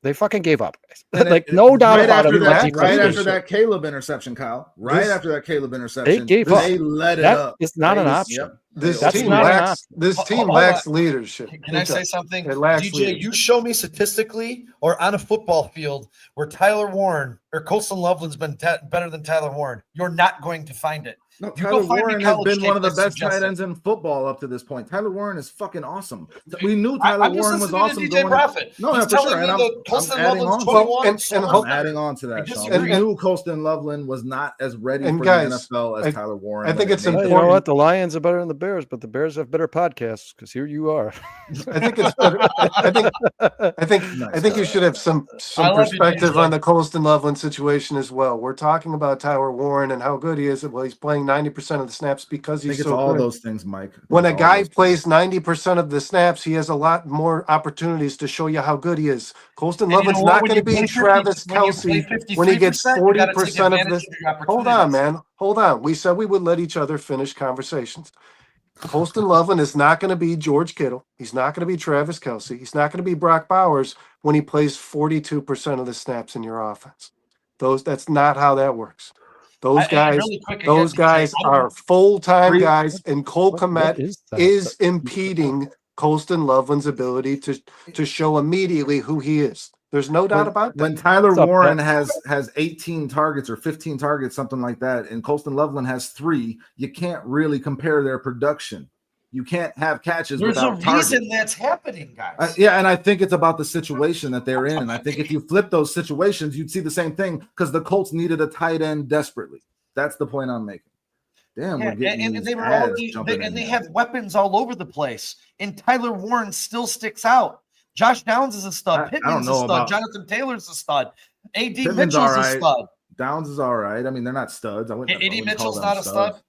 They fucking gave up. Like no doubt about it. Right after that Caleb interception, Kyle. After that Caleb interception, they let it up. It's not an option. This team lacks leadership. Can I say something? DJ, you show me statistically or on a football field where Tyler Warren or Colston Loveland's been better than Tyler Warren. You're not going to find it. No, Tyler Warren has been one of the best tight ends in football up to this point. Tyler Warren is fucking awesome. We knew Tyler Warren was awesome. DJ Prophet. No, for sure. And I'm adding on to that, Sean. We knew Colston Loveland was not as ready for the NFL as Tyler Warren. I think it's important. You know what? The Lions are better than the Bears, but the Bears have better podcasts because here you are. I think it's better. I think you should have some perspective on the Colston Loveland situation as well. We're talking about Tyler Warren and how good he is. Well, he's playing 90% of the snaps because he's so good. All those things, Mike. When a guy plays 90% of the snaps, he has a lot more opportunities to show you how good he is. Colston Loveland's not going to be Travis Kelce when he gets 40% of this. Hold on, man. Hold on. We said we would let each other finish conversations. Colston Loveland is not going to be George Kittle. He's not going to be Travis Kelce. He's not going to be Brock Bowers when he plays 42% of the snaps in your offense. That's not how that works. Those guys are full-time guys, and Cole Kmet is impeding Colston Loveland's ability to show immediately who he is. There's no doubt about that. When Tyler Warren has 18 targets or 15 targets, something like that, and Colston Loveland has 3, you can't really compare their production. You can't have catches without targets. There's a reason that's happening, guys. And I think it's about the situation that they're in. And I think if you flip those situations, you'd see the same thing because the Colts needed a tight end desperately. That's the point I'm making. Damn, we're getting they have weapons all over the place. And Tyler Warren still sticks out. Josh Downs is a stud. Pittman's a stud. Jonathan Taylor's a stud. A.D. Mitchell's a stud. Downs is all right. I mean, they're not studs. A.D. Mitchell's not a stud.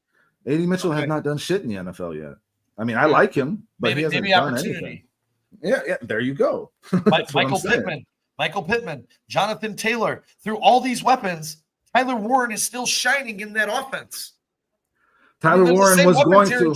A.D. Mitchell has not done shit in the NFL yet. I mean, I like him, but he hasn't done anything. Yeah, there you go. Michael Pittman, Jonathan Taylor. Through all these weapons, Tyler Warren is still shining in that offense. Tyler Warren was going to.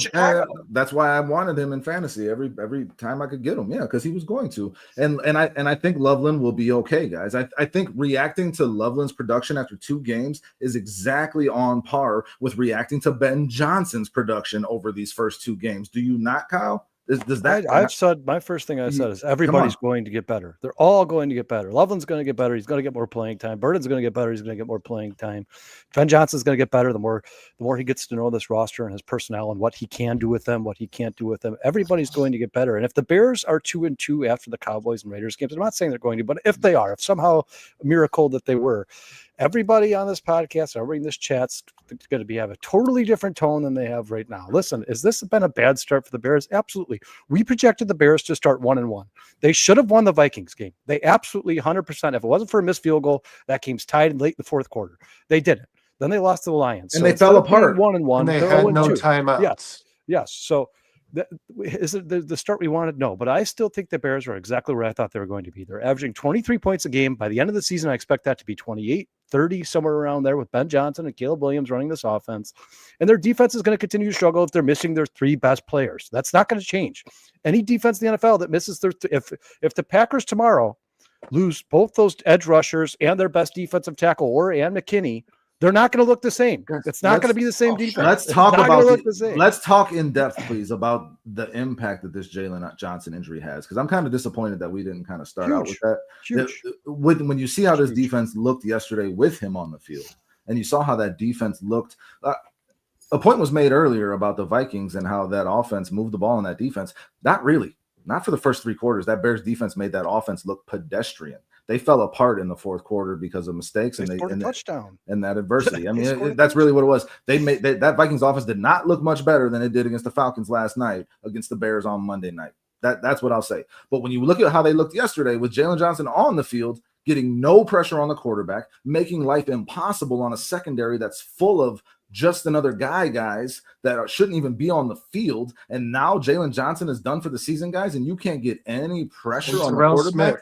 That's why I wanted him in fantasy every time I could get him. Yeah, because he was going to. And I think Loveland will be okay, guys. I think reacting to Loveland's production after 2 games is exactly on par with reacting to Ben Johnson's production over these first 2 games. Do you not, Kyle? Does that? I've said my first thing I said is everybody's going to get better. They're all going to get better. Loveland's going to get better. He's going to get more playing time. Burden's going to get better. He's going to get more playing time. Ben Johnson's going to get better the more he gets to know this roster and his personnel and what he can do with them, what he can't do with them. Everybody's going to get better. And if the Bears are 2-2 after the Cowboys and Raiders games, I'm not saying they're going to, but if they are, if somehow a miracle that they were, everybody on this podcast, everybody in this chat's going to have a totally different tone than they have right now. Listen, has this been a bad start for the Bears? Absolutely. We projected the Bears to start 1-1. They should have won the Vikings game. They absolutely 100%. If it wasn't for a missed field goal, that game's tied late in the fourth quarter. They didn't. Then they lost to the Lions. And so they fell apart. 1-1. And they had no timeouts. Yes. So is it the start we wanted? No, but I still think the Bears are exactly where I thought they were going to be. They're averaging 23 points a game. By the end of the season, I expect that to be 28, 30, somewhere around there with Ben Johnson and Caleb Williams running this offense. And their defense is going to continue to struggle if they're missing their three best players. That's not going to change. Any defense in the NFL that misses their if the Packers tomorrow lose both those edge rushers and their best defensive tackle, or and McKinney, they're not going to look the same. It's not going to be the same defense. Let's talk about let's talk in depth, please, about the impact that this Jalen Johnson injury has. Because I'm kind of disappointed that we didn't kind of start out with that. When you see how this defense looked yesterday with him on the field, and you saw how that defense looked. A point was made earlier about the Vikings and how that offense moved the ball in that defense. Not really. Not for the first three quarters. That Bears defense made that offense look pedestrian. They fell apart in the fourth quarter because of mistakes and touchdown and that adversity. I mean, that's really what it was. That Vikings offense did not look much better than it did against the Falcons last night against the Bears on Monday night. That's what I'll say. But when you look at how they looked yesterday with Jalen Johnson on the field, getting no pressure on the quarterback, making life impossible on a secondary that's full of just another guys that shouldn't even be on the field, and now Jalen Johnson is done for the season, guys, and you can't get any pressure on the quarterback.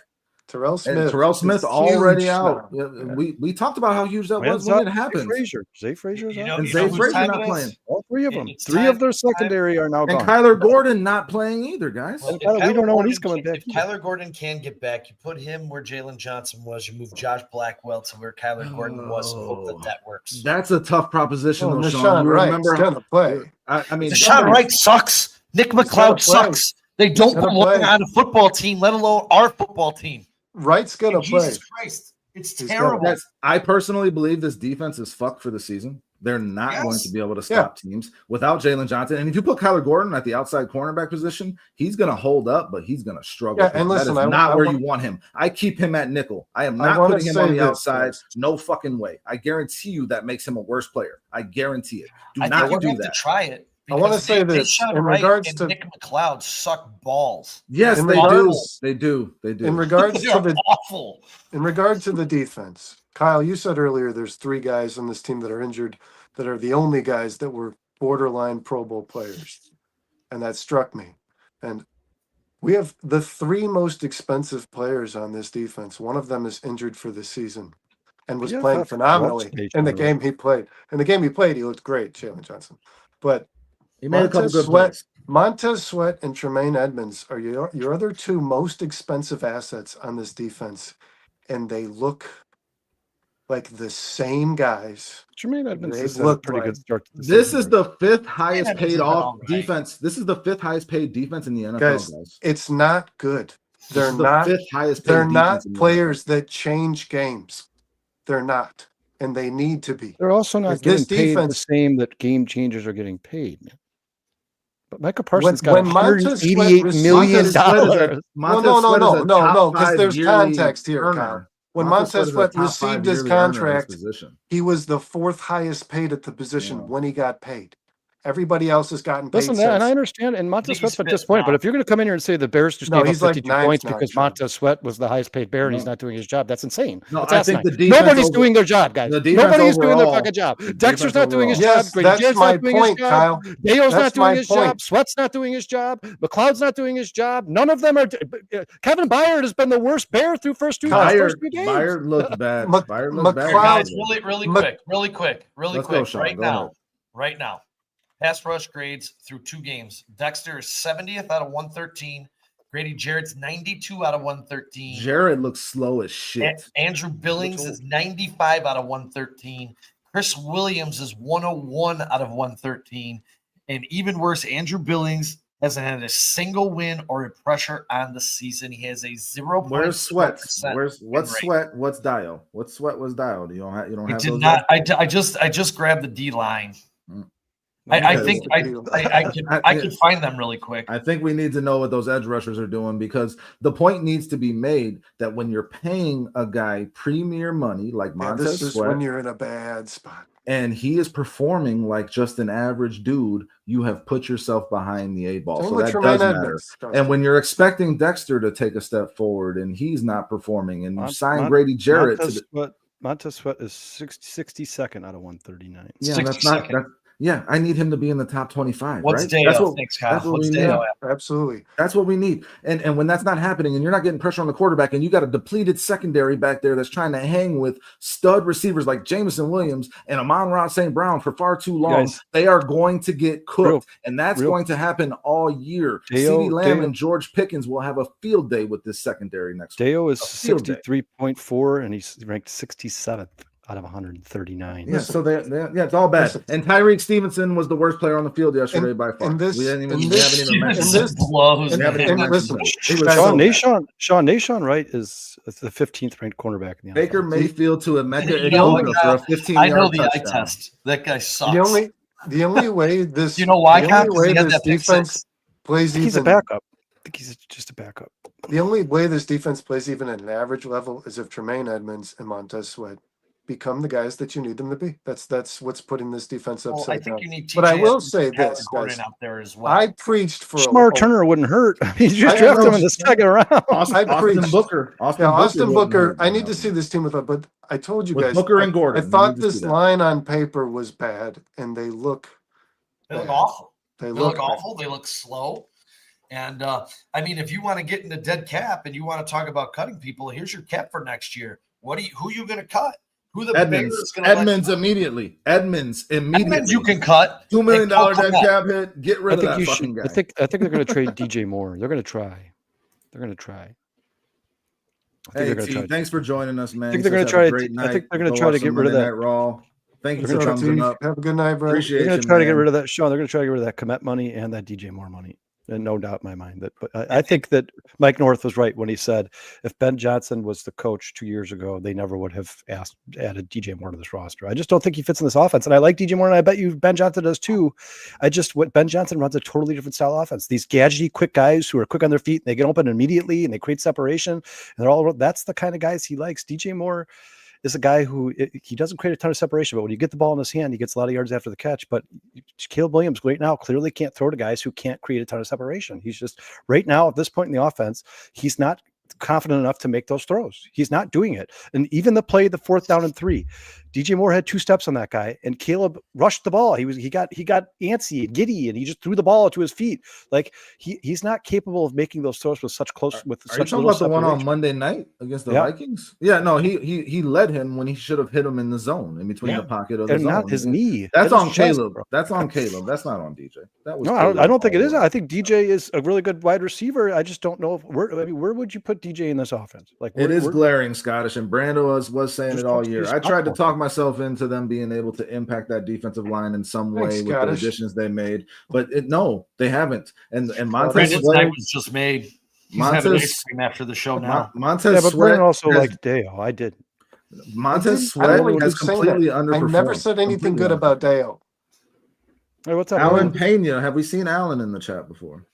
Terrell Smith already out. We talked about how huge that was when it happened. Zay Frazier is out. And Zay Frazier not playing. All three of them. Three of their secondary are now gone. And Kyler Gordon not playing either, guys. Well, we don't know when he's coming back. If Kyler Gordon can get back, you put him where Jalen Johnson was. You move Josh Blackwell to where Kyler Gordon was. Hope that works. That's a tough proposition, though, Sean. You remember how to play. I mean, Deshaun Wright sucks. Nick McLeod sucks. They don't belong on a football team, let alone our football team. Wright's gonna play. Jesus Christ, it's terrible. I personally believe this defense is fucked for the season. They're not going to be able to stop teams without Jalen Johnson. And if you put Kyler Gordon at the outside cornerback position, he's going to hold up, but he's going to struggle. Yeah, and listen, that is not where you want him. I keep him at nickel. I am not putting him on the outside. No fucking way. I guarantee you that makes him a worse player. I guarantee it. Do not do that. To try it. I want to say this in regards to Nick McLeod suck balls. Yes, they do. In regards to the awful. In regard to the defense, Kyle, you said earlier there's three guys on this team that are injured that are the only guys that were borderline Pro Bowl players, and that struck me. And we have the three most expensive players on this defense. One of them is injured for the season and was playing phenomenally in the game he played. In the game he played, he looked great, Jalen Johnson. But he made a couple good plays. Montez Sweat and Tremaine Edmonds are your other two most expensive assets on this defense, and they look like the same guys. Tremaine Edmonds has a pretty good start to the season. This is the fifth highest paid defense. This is the fifth highest paid defense in the NFL, guys. It's not good. They're not the fifth highest paid. They're not players that change games. They're not, and they need to be. They're also not getting paid the same that game changers are getting paid. But Micah Parsons got $188 million. No, because there's context here, Kyle. When Montez Sweat received his contract, he was the fourth highest paid at the position when he got paid. Everybody else has gotten paid. Listen, and I understand, and Montez Sweat's at this point, but if you're going to come in here and say the Bears just gave up 52 points because Montez Sweat was the highest paid Bear and he's not doing his job, that's insane. No, I think nobody's doing their job, guys. Nobody's doing their fucking job. Dexter's not doing his job. That's my point, Kyle. Dale's not doing his job. Sweat's not doing his job. McLeod's not doing his job. None of them are. Kevin Byard has been the worst Bear through first two games. Byard looked bad. Byard looked bad. Really quick. Right now. Pass rush grades through two games. Dexter is 70th out of 113. Grady Jarrett's 92 out of 113. Jarrett looks slow as shit. Andrew Billings is 95 out of 113. Chris Williams is 101 out of 113. And even worse, Andrew Billings hasn't had a single win or a pressure on the season. He has a 0.4%. Where's Sweats? What's win rate. Sweat? What's Dial? What's Sweat? What's Dial? You don't I have did those not. guys? I just grabbed the D line. I Because- think I could find them really quick. I think we need to know what those edge rushers are doing, because the point needs to be made that when you're paying a guy premier money like This Montez is Sweat, when you're in a bad spot. and he is performing like just an average dude, you have put yourself behind the 8 ball. Same So with that Tremaine does matter. Edmonds, And when you're expecting Dexter to take a step forward and he's not performing, and you sign Grady Jarrett Montez Sweat is 62nd out of 139. yeah, that's not that. Yeah, I need him to be in the top 25. What's right? Dale? Thanks, Kyle. That's what What's we Dale? need. Absolutely. That's what we need. And when that's not happening, and you're not getting pressure on the quarterback, and you got a depleted secondary back there that's trying to hang with stud receivers like Jameson Williams and Amon-Ra St. Brown for far too long, Guys, they are going to get cooked. And that's going to happen all year. CeeDee Lamb and George Pickens will have a field day with this secondary next week. Deo is 63.4, and he's ranked 67th out of 139. Yeah, so it's all bad. And Tyreek Stevenson was the worst player on the field yesterday by far. And this, we haven't and even this, mentioned and this, blows. and, and listen, Sean Nation Wright is the 15th ranked cornerback in the Baker NFL. Mayfield to Emeka You know, Egbuka for a 15-yard I know the eye touchdown. test. That guy sucks. the only way this, You know why, the Kyle? only 'Cause way he had this that pick defense six. plays He's a even backup. I think he's just a backup. the only way this defense plays even at an average level is if Tremaine Edmonds and Montez Sweat become the guys that you need them to be. That's what's putting this defense Well, I upside think down. you need But I TJ will Edmonds say and Tyler this, Gordon guys. out there as well. I preached for Shamar Turner wouldn't hurt. I mean, you just drafted him in the second round. Austin Booker. Austin Booker. I need to see this team but I told you With guys. Booker and Gordon. I You thought need to see this that. line on paper was bad, and they look bad. awful. They They look look awful. They look slow. And I mean, if you want to get into dead cap and you want to talk about cutting people, here's your cap for next year. Who are you going to cut? Who the Bears going to Edmonds immediately. Edmonds you can cut. $2 million Cole dead Kmet. cap hit. Get rid of that fucking guy. I think they're going to trade DJ Moore. They're going to try. I think Hey, they're going T, to try. thanks for joining us, man. I think they're going to try. I think they're going to try to get rid of that. Raw. Thank you They're for gonna thumbsing up. Have a good night, bro. Appreciate They're going you, to try to get man. rid of that, Sean. They're going to try to get rid of that Kmet money and that DJ Moore money. And no doubt in my mind that, but I think that Mike North was right when he said if Ben Johnson was the coach 2 years ago, they never would have added DJ Moore to this roster. I just don't think he fits in this offense. And I like DJ Moore, and I bet you Ben Johnson does too. What Ben Johnson runs a totally different style offense. These gadgety, quick guys who are quick on their feet, and they get open immediately and they create separation. And that's the kind of guys he likes. DJ Moore is a guy who he doesn't create a ton of separation, but when you get the ball in his hand, he gets a lot of yards after the catch. But Caleb Williams right now clearly can't throw to guys who can't create a ton of separation. He's just right now at this point in the offense, he's not confident enough to make those throws. He's not doing it. And even the 4th down and 3, DJ Moore had 2 steps on that guy, and Caleb rushed the ball. He got antsy and giddy, and he just threw the ball to his feet. Like he's not capable of making those throws with such close with Are such you talking little about the one on separation. Monday night against the Vikings? Yeah, no, he led him when he should have hit him in the zone, in between the pocket of the and zone. not his knee. That's on chest, Caleb. bro. That's on Caleb. That's not on DJ. That was no, I don't think it is. I think DJ is a really good wide receiver. I just don't know where would you put DJ in this offense? Like it is glaring, Scottish, and Brando was saying it all year. I tried to possible. talk myself into them being able to impact that defensive line in some way with the additions they made, but no, they haven't. And Montez Brandon's Sweat night was just made. He's having ice cream after the show now. Montez but Sweat Brandon also liked Dale. I did. Montez Sweat has completely underperformed. I never said anything good about Dale. Hey, what's up, Alan Brandon? Pena? Have we seen Alan in the chat before?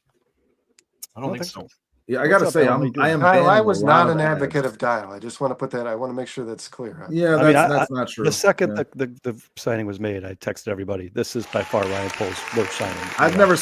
I don't think so. Yeah, I gotta say, I am. Kyle, I banning was a lot not of an ads. advocate of Dial. I just want to put that. I want to make sure that's clear. Yeah, that's not true. The second the signing was made, I texted everybody. This is by far Ryan Pohl's worst signing. I've never.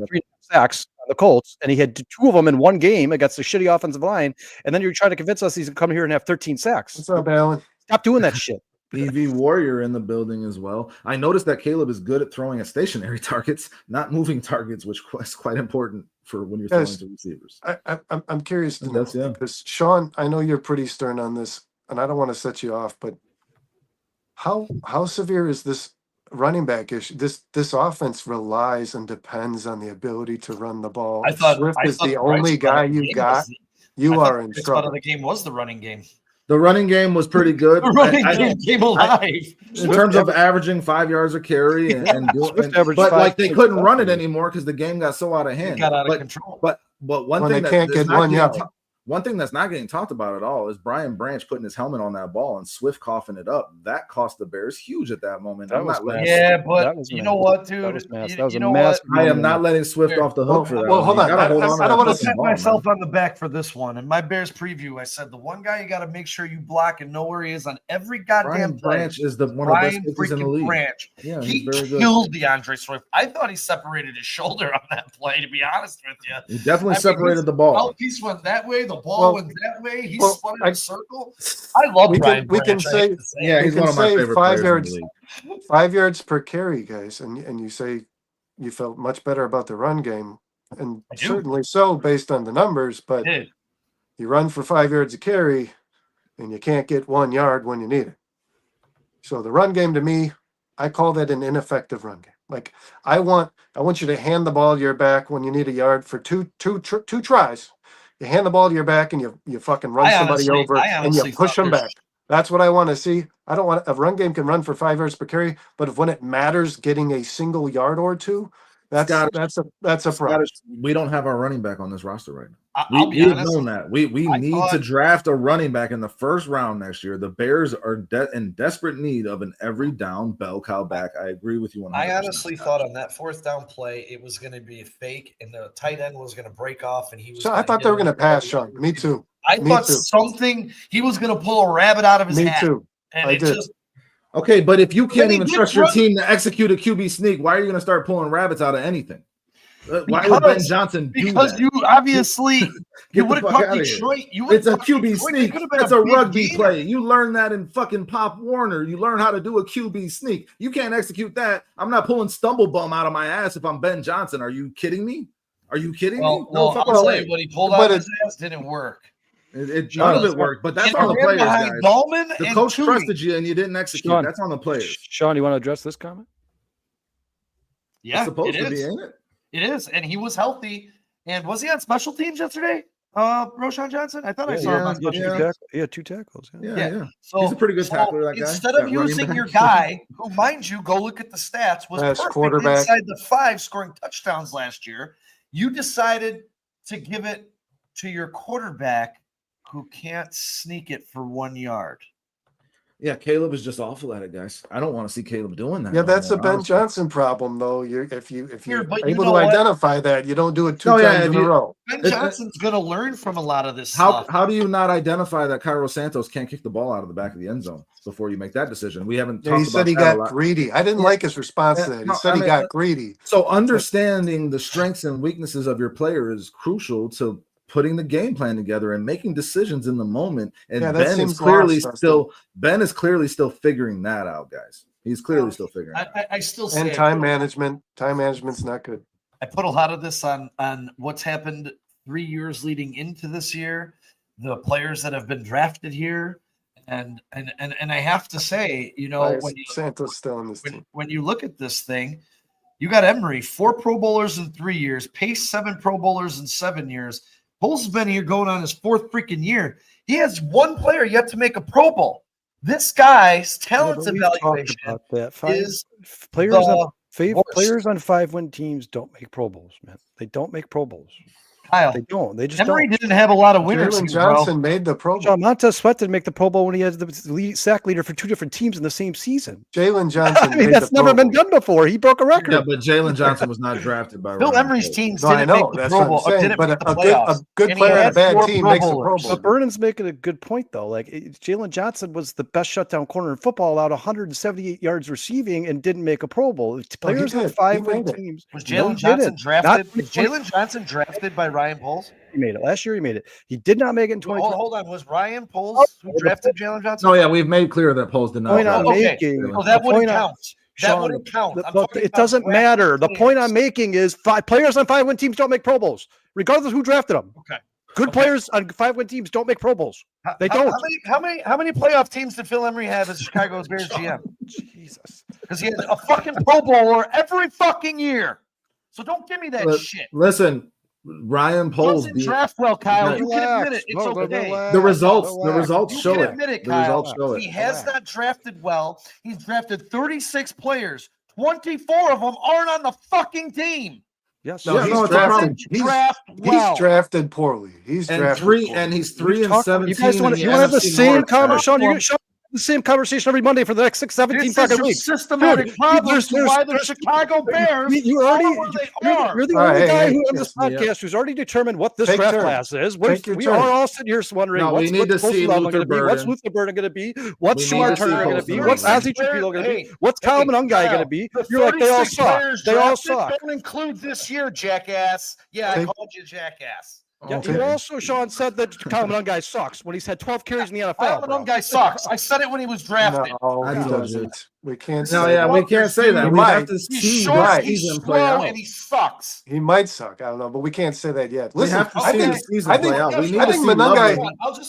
3 sacks on the Colts, and he had 2 of them in one game against a shitty offensive line. And then you're trying to convince us he's going to come here and have 13 sacks. What's up, Alan? Stop doing that shit. EV Warrior in the building as well. I noticed that Caleb is good at throwing at stationary targets, not moving targets, which is quite important for when you're throwing to receivers. I'm curious to know, because Sean, I know you're pretty stern on this, and I don't want to set you off, but how severe is this running back issue? This offense relies and depends on the ability to run the ball. I thought Swift is the bright only spot guy of the you game got. was You I are thought in the bright spot trouble. of the game was the running game. The running game was pretty good. The running game came alive. In terms of averaging 5 yards a carry but like they couldn't run it anymore because the game got so out of hand. It got out of control. But one thing one thing that's not getting talked about at all is Brian Branch putting his helmet on that ball and Swift coughing it up. That cost the Bears huge at that moment. But you know what, dude? I am not letting Swift off the hook for that. Well, hold on. I don't want to pat myself on the back for this one. In my Bears preview, I said the one guy you got to make sure you block and know where he is on every goddamn play. Branch is one of the best pitchers in the league. Branch. Yeah, he killed DeAndre Swift. I thought he separated his shoulder on that play, to be honest with you. He definitely separated the ball. Mouthpiece went that way. The ball went that way. He spun in a circle. I love Brian Branch. We can say, he's one of my favorite 5 players yards, in the league. 5 yards per carry, guys, and you say you felt much better about the run game, and certainly so based on the numbers. But you run for 5 yards a carry, and you can't get 1 yard when you need it. So the run game, to me, I call that an ineffective run game. Like I want you to hand the ball to your back when you need a yard for two tries. You hand the ball to your back and you fucking run somebody over and you push them back. That's what I want to see. I don't want a run game can run for 5 yards per carry, but if when it matters getting a single yard or two, that's a problem. We don't have our running back on this roster right now. We have known that. We need to draft a running back in the first round next year. The Bears are in desperate need of an every down bell cow back. I agree with you 100%. I honestly thought on that fourth down play it was going to be a fake and the tight end was going to break off and he was. So I thought they were going to pass, Sean. Me too. I thought he was going to pull a rabbit out of his hat. Me too. And I did. Okay, but if you can't even trust your team to execute a QB sneak, why are you going to start pulling rabbits out of anything? Why would Ben Johnson do that? Because you obviously you would have caught Detroit. It's a QB sneak. It's a rugby play. You learn that in fucking Pop Warner. You learn how to do a QB sneak. You can't execute that. I'm not pulling stumble bum out of my ass if I'm Ben Johnson. Are you kidding me? Are you kidding me? No, I'll tell you what he pulled out of his ass didn't work. None of it worked, but that's on the players, guys. The coach trusted you and you didn't execute. Sean, that's on the players. Sean, you want to address this comment? Yeah, it's supposed to be, ain't it? It is, and he was healthy. And was he on special teams yesterday? Roshan Johnson? I thought I saw him on special teams. Yeah, 2 tackles. Yeah. So he's a pretty good tackler, that guy. Instead of using your guy, who, mind you, go look at the stats, was perfect inside the 5 scoring touchdowns last year, you decided to give it to your quarterback who can't sneak it for 1 yard. Yeah, Caleb is just awful at it, guys. I don't want to see Caleb doing that. Yeah, that's a Ben Johnson problem, though. If you're able to identify that, you don't do it two times in a row. Ben Johnson's going to learn from a lot of this stuff. How do you not identify that Cairo Santos can't kick the ball out of the back of the end zone before you make that decision? We haven't. He said he got greedy. I didn't like his response to that. He said he got greedy. So understanding the strengths and weaknesses of your player is crucial to putting the game plan together and making decisions in the moment. And Ben is clearly still figuring that out, guys. He's clearly still figuring it out. I still say time management's not good. I put a lot of this on what's happened 3 years leading into this year, the players that have been drafted here. And I have to say, when Santos still in this team. When you look at this thing, you got Emery, 4 Pro Bowlers in 3 years, Pace, 7 Pro Bowlers in 7 years. Poles has been here going on his 4th freaking year. He has 1 player yet to make a Pro Bowl. This guy's talent evaluation is players on 5-win teams don't make Pro Bowls, man. They don't make Pro Bowls. Kyle, they don't. They just Emery didn't have a lot of winners. Jalen Johnson made the Pro Bowl. John Montez Sweat didn't make the Pro Bowl when he had the sack leader for 2 different teams in the same season. Jalen Johnson. That's never been done before. He broke a record. Yeah, but Jalen Johnson was not drafted by Bill Emery's teams. Didn't make the Pro Bowl. But a good player and a bad team makes the Pro Bowl. But Vernon's making a good point though. Like Jalen Johnson was the best shutdown corner in football, allowed 178 yards receiving, and didn't make a Pro Bowl. Players on 5-win teams. Was Jalen Johnson drafted? Was Jalen Johnson drafted by Ryan Poles? He made it last year. He made it. He did not make it in 2020. Hold on. Was Ryan Poles who drafted Jalen Johnson? Oh yeah, we've made clear that Poles did not. That wouldn't count. That wouldn't count. It doesn't matter. The point I'm making is 5 players on 5-win teams don't make Pro Bowls, regardless of who drafted them. Okay. Good players on 5-win teams don't make Pro Bowls. They don't. How many playoff teams did Phil Emery have as Chicago's Bears GM? Jesus. Because he has a fucking Pro Bowler every fucking year. So don't give me that shit. Listen, Ryan Poles Doesn't draft well, Kyle. You can admit it. It's No, okay. the results You show can it. admit it, The Kyle. results show He it. has not drafted well. He's drafted 36 players. 24 of them aren't on the fucking team. Yes. No, Yeah, he's no, it's a problem. He's drafted poorly. He's drafted poorly. And he's 3-17. You guys want to have the same conversation? Sean, the same conversation every Monday for the next 17 fucking weeks. Systematic problems to why the Chicago Bears you're the only guy who on this podcast who's already determined what this draft class is. We are all sitting here wondering what's Luther Burden going to be, what's Shamar Turner going to be, what's Ozzie Trujillo going to be, what's Kyle Monangai going to be. You're like, they all suck. They all suck. Don't include this year, jackass. Yeah, I called you jackass. Yeah, you also, Sean, said that Kyle Monangai sucks when he's had 12 carries in the NFL. Kyle Monangai sucks. I said it when he was drafted. No, he doesn't. We can't say that. We can't say that. We have to see season play out. And he sucks. He might suck. I don't know, but we can't say that yet. Listen, we have to see the season play out. We need to see Monangai.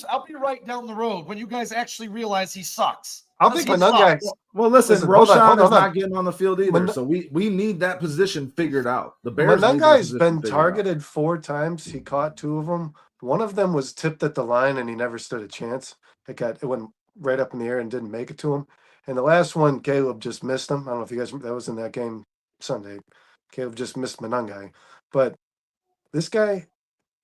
I'll be right down the road when you guys actually realize he sucks. I'll think Monangai. Well, listen, Roshan is not getting on the field either, so we need that position figured out. The Bears. Monangai's been targeted 4 times. He caught 2 of them. One of them was tipped at the line, and he never stood a chance. It went right up in the air and didn't make it to him. And the last one, Caleb just missed him. I don't know if you guys, that was in that game Sunday. Caleb just missed Monangai, but this guy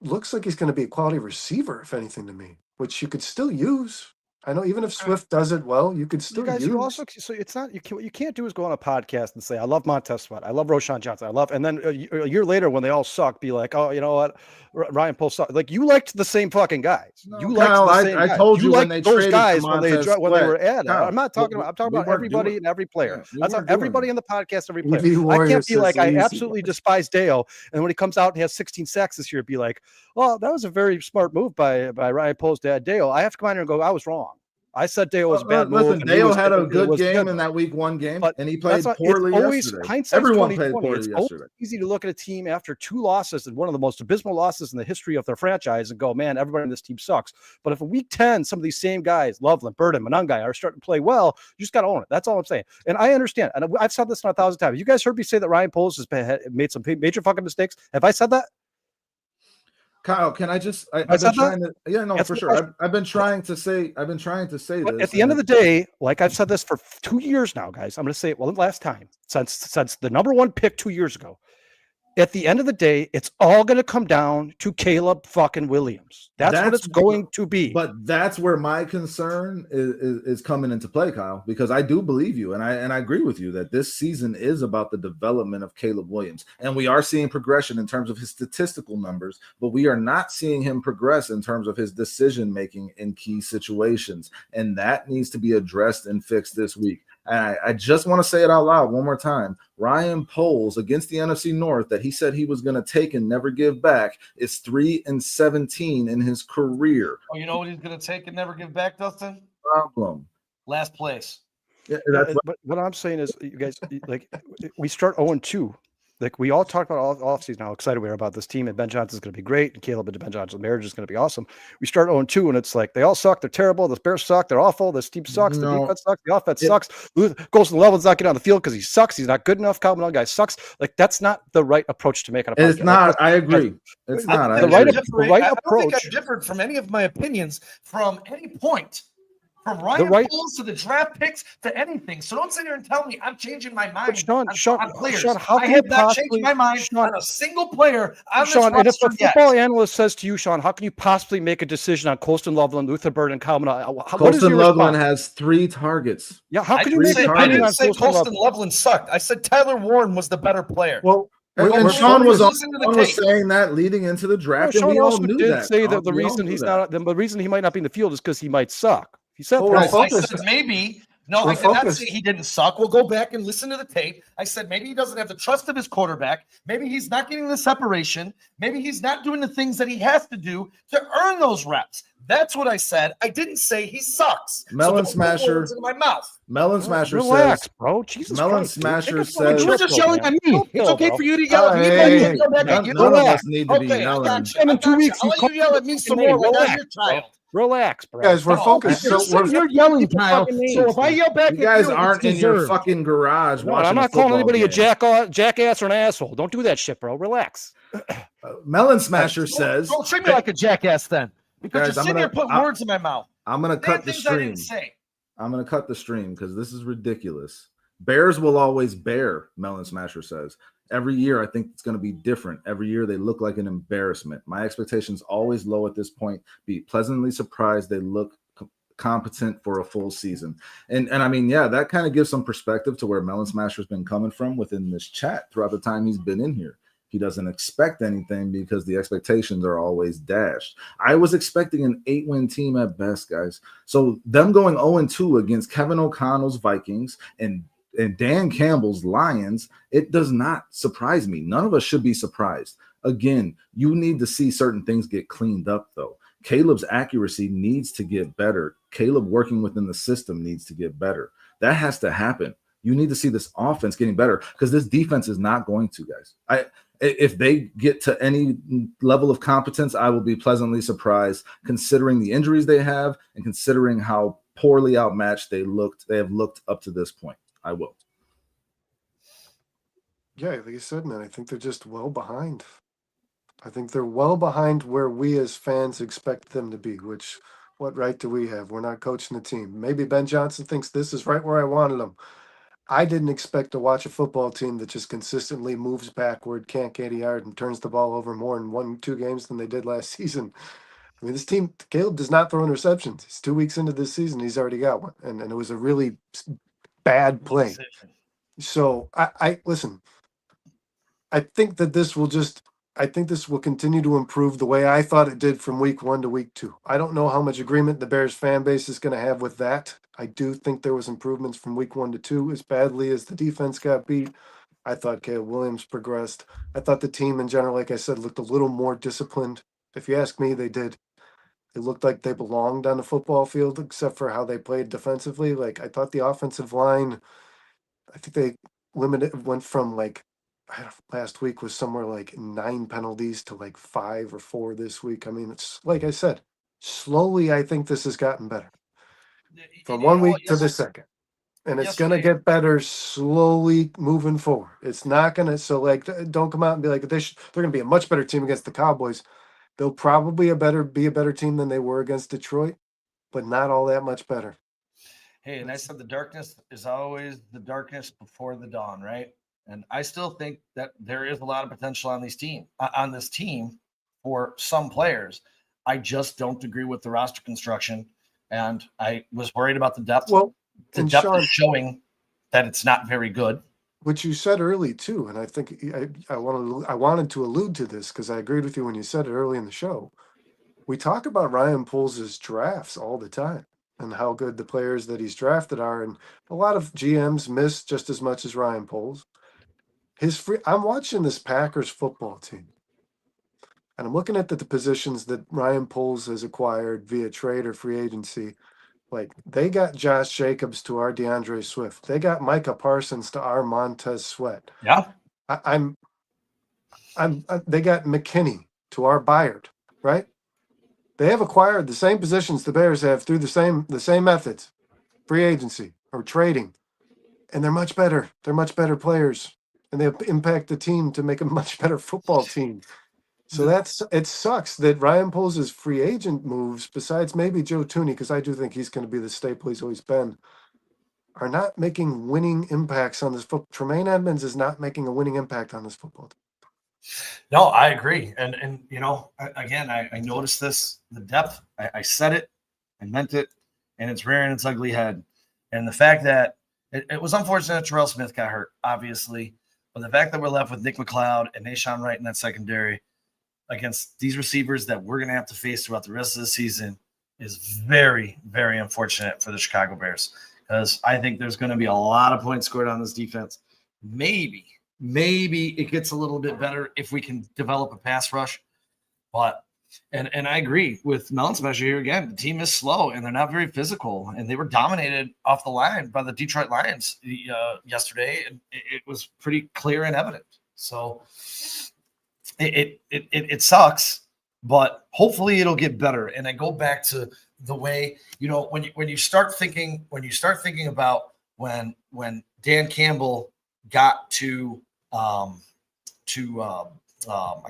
looks like he's going to be a quality receiver, if anything, to me, which you could still use. I know even if Swift does it well, you could still use. You also, so it's not, what you can't do is go on a podcast and say, I love Montez Sweat, I love Roshan Johnson, and then a year later when they all suck, be like, oh, you know what, Ryan Poles sucked. Like, you liked the same fucking guys. You liked the same guys. I told you when they those guys when they were added. I'm talking about everybody and every player. That's everybody in the podcast, every player. I can't be like, I absolutely despise Dale, and when he comes out and he has 16 sacks this year, be like, well, that was a very smart move by Ryan Poles to add Dale. I have to come out here and go, I was wrong. I said Dale was a bad move. Listen, Dale had a good game in that week 1 game, and he played poorly yesterday. Everyone played poorly yesterday. It's easy to look at a team after 2 losses and one of the most abysmal losses in the history of their franchise and go, man, everybody in this team sucks. But if in week 10, some of these same guys, Loveland, Burden, Monangai, are starting to play well, you just got to own it. That's all I'm saying. And I understand. And I've said this 1,000 times. You guys heard me say that Ryan Poles has made some major fucking mistakes. Have I said that? Kyle, can I just? I've been trying to. Yeah, no, for sure. I've been trying to say. I've been trying to say this. At the end of the day, like I've said this for 2 years now, guys. I'm going to say it. Well, last time since the number 1 pick 2 years ago. At the end of the day, it's all going to come down to Caleb fucking Williams. That's what it's going to be. But that's where my concern is coming into play, Kyle, because I do believe you, and I agree with you that this season is about the development of Caleb Williams, and we are seeing progression in terms of his statistical numbers, but we are not seeing him progress in terms of his decision making in key situations, and that needs to be addressed and fixed this week. I just want to say it out loud one more time. Ryan Poles against the NFC North that he said he was going to take and never give back is 3-17 in his career. Oh, you know what he's going to take and never give back, Dustin? Problem. Last place. Yeah, but what I'm saying is, you guys, like, we start 0-2. Like, we all talked about all offseason how excited we are about this team, and Ben Johnson's going to be great, and Caleb and Ben Johnson's marriage is going to be awesome. We start 0-2, and it's like they all suck. They're terrible. The Bears suck. They're awful. This team sucks. The defense sucks. The offense sucks. Golson Level's not getting on the field because he sucks. He's not good enough. Calvin guy sucks. Like, that's not the right approach to make on a podcast. It's not. I agree. It's not. The right approach. I don't think I've differed from any of my opinions from any point. From Ryan Poles to the draft picks to anything. So don't sit here and tell me I'm changing my mind on players. Sean, how I have not changed my mind on a single player. Sean, and if a football analyst says to you, Sean, how can you possibly make a decision on Colston Loveland, Luther Bird, and Calvin? Colston Loveland has 3 targets. Yeah, how can you make an opinion on I didn't say Colston Loveland sucked. I said Tyler Warren was the better player. Well, and Sean was saying that leading into the draft, and we all knew that. Say that the reason he's not, the reason he might not be in the field is because he might suck. He said, I said maybe. No, I did not say he didn't suck. We'll go back and listen to the tape. I said maybe he doesn't have the trust of his quarterback. Maybe he's not getting the separation. Maybe he's not doing the things that he has to do to earn those reps. That's what I said. I didn't say he sucks. Melon Smasher in my mouth. Melon Smasher relax, says, bro. Jesus Melon Christ, Smasher says, you're just yelling at me. It's okay for you to yell at me. None of us need to be yelling. In 2 weeks, I'll let you yell at me some more. Like I'm your child. Relax, bro. Guys, we're focused. You're yelling, Kyle. So if I yell back You at guys you, aren't it's in your deserved. fucking garage No, watching I'm not a calling football anybody game. a jackass or an asshole. Don't do that shit, bro. Relax. Melon Smasher says, Don't treat me like a jackass then, because Guys, you're sitting there putting words in my mouth. I'm gonna cut the Things I stream. didn't say. I'm gonna cut the stream because this is ridiculous. Bears will always bear, Melon Smasher says. Every year, I think it's going to be different. Every year, they look like an embarrassment. My expectations always low at this point. Be pleasantly surprised they look competent for a full season. And I mean, yeah, that kind of gives some perspective to where Melon Smasher's been coming from within this chat throughout the time he's been in here. He doesn't expect anything because the expectations are always dashed. I was expecting an 8-win team at best, guys. So them going 0-2 against Kevin O'Connell's Vikings and Dan Campbell's Lions, it does not surprise me. None of us should be surprised. Again, you need to see certain things get cleaned up, though. Caleb's accuracy needs to get better. Caleb working within the system needs to get better. That has to happen. You need to see this offense getting better because this defense is not going to, guys. If they get to any level of competence, I will be pleasantly surprised considering the injuries they have and considering how poorly outmatched they have looked up to this point. I will. Yeah, like you said, man, I think they're just well behind. I think they're well behind where we as fans expect them to be, which what right do we have? We're not coaching the team. Maybe Ben Johnson thinks this is right where I wanted him. I didn't expect to watch a football team that just consistently moves backward, can't get a yard, and turns the ball over more in 1-2 games than they did last season. I mean, this team, Caleb does not throw interceptions. He's 2 weeks into this season. He's already got one. And it was a really bad play. So I listen, I think this will continue to improve the way I thought it did from week 1 to week 2. I don't know how much agreement the Bears fan base is going to have with that. I do think there was improvements from week 1 to 2. As badly as the defense got beat, I thought Caleb Williams progressed. I thought the team in general, like I said, looked a little more disciplined. If you ask me, they did. It looked like they belonged on the football field, except for how they played defensively. Like, I thought the offensive line, I think they went from last week was somewhere like 9 penalties to like 5 or 4 this week. I mean, it's like I said, slowly I think this has gotten better from 1 week to the second. And it's going to get better slowly moving forward. It's not going to, so like, don't come out and be like, they're going to be a much better team against the Cowboys. They'll probably be a better team than they were against Detroit, but not all that much better. Hey, and I said the darkness is always the darkness before the dawn, right? And I still think that there is a lot of potential on this team for some players. I just don't agree with the roster construction, and I was worried about the depth. Well, the depth is showing that it's not very good. Which you said early too, and I think I wanted to allude to this because I agreed with you when you said it early in the show. We talk about Ryan Poles' drafts all the time and how good the players that he's drafted are, and a lot of GMs miss just as much as Ryan Poles. I'm watching this Packers football team, and I'm looking at the positions that Ryan Poles has acquired via trade or free agency. Like, they got Josh Jacobs to our DeAndre Swift. They got Micah Parsons to our Montez Sweat. Yeah. They got McKinney to our Byard, right? They have acquired the same positions the Bears have through the same methods, free agency or trading, and they're much better. They're much better players, and they impact the team to make a much better football team. So it sucks that Ryan Poles' free agent moves, besides maybe Joe Thuney, because I do think he's going to be the staple he's always been, are not making winning impacts on this football. Tremaine Edmonds is not making a winning impact on this football team. No, I agree. And you know, again, I noticed this, the depth. I said it, I meant it, and it's rearing its ugly head. And the fact that it was unfortunate that Terrell Smith got hurt, obviously, but the fact that we're left with Nick McLeod and Nashawn Wright in that secondary against these receivers that we're going to have to face throughout the rest of the season is very, very unfortunate for the Chicago Bears, because I think there's going to be a lot of points scored on this defense. Maybe it gets a little bit better if we can develop a pass rush. But and I agree with Melon Smasher here again. The team is slow and they're not very physical, and they were dominated off the line by the Detroit Lions yesterday, and it was pretty clear and evident. So it sucks, but hopefully it'll get better. And I go back to the way, when you start thinking about when Dan Campbell got to I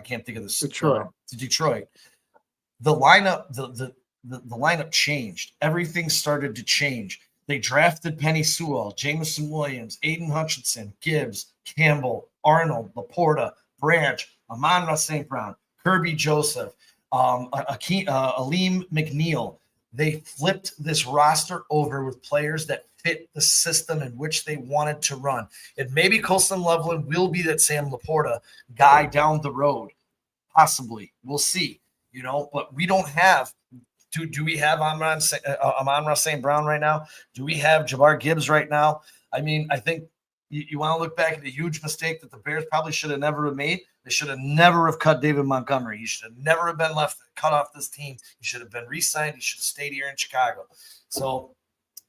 can't think of this, Detroit. to Detroit, the lineup the lineup changed. Everything started to change. They drafted Penny Sewell, Jamison Williams, Aiden Hutchinson, Gibbs, Campbell, Arnold, Laporta, Branch, Amon-Ra St. Brown, Kirby Joseph, Aleem McNeil. They flipped this roster over with players that fit the system in which they wanted to run. And maybe Colston Loveland will be that Sam Laporta guy down the road. Possibly. We'll see. But we don't have – do we have Amon-Ra St. Brown right now? Do we have Jabbar Gibbs right now? I mean, I think you want to look back at the huge mistake that the Bears probably should have never have made. They should have never have cut David Montgomery. He should have never have been cut off this team. He should have been re-signed. He should have stayed here in Chicago. So,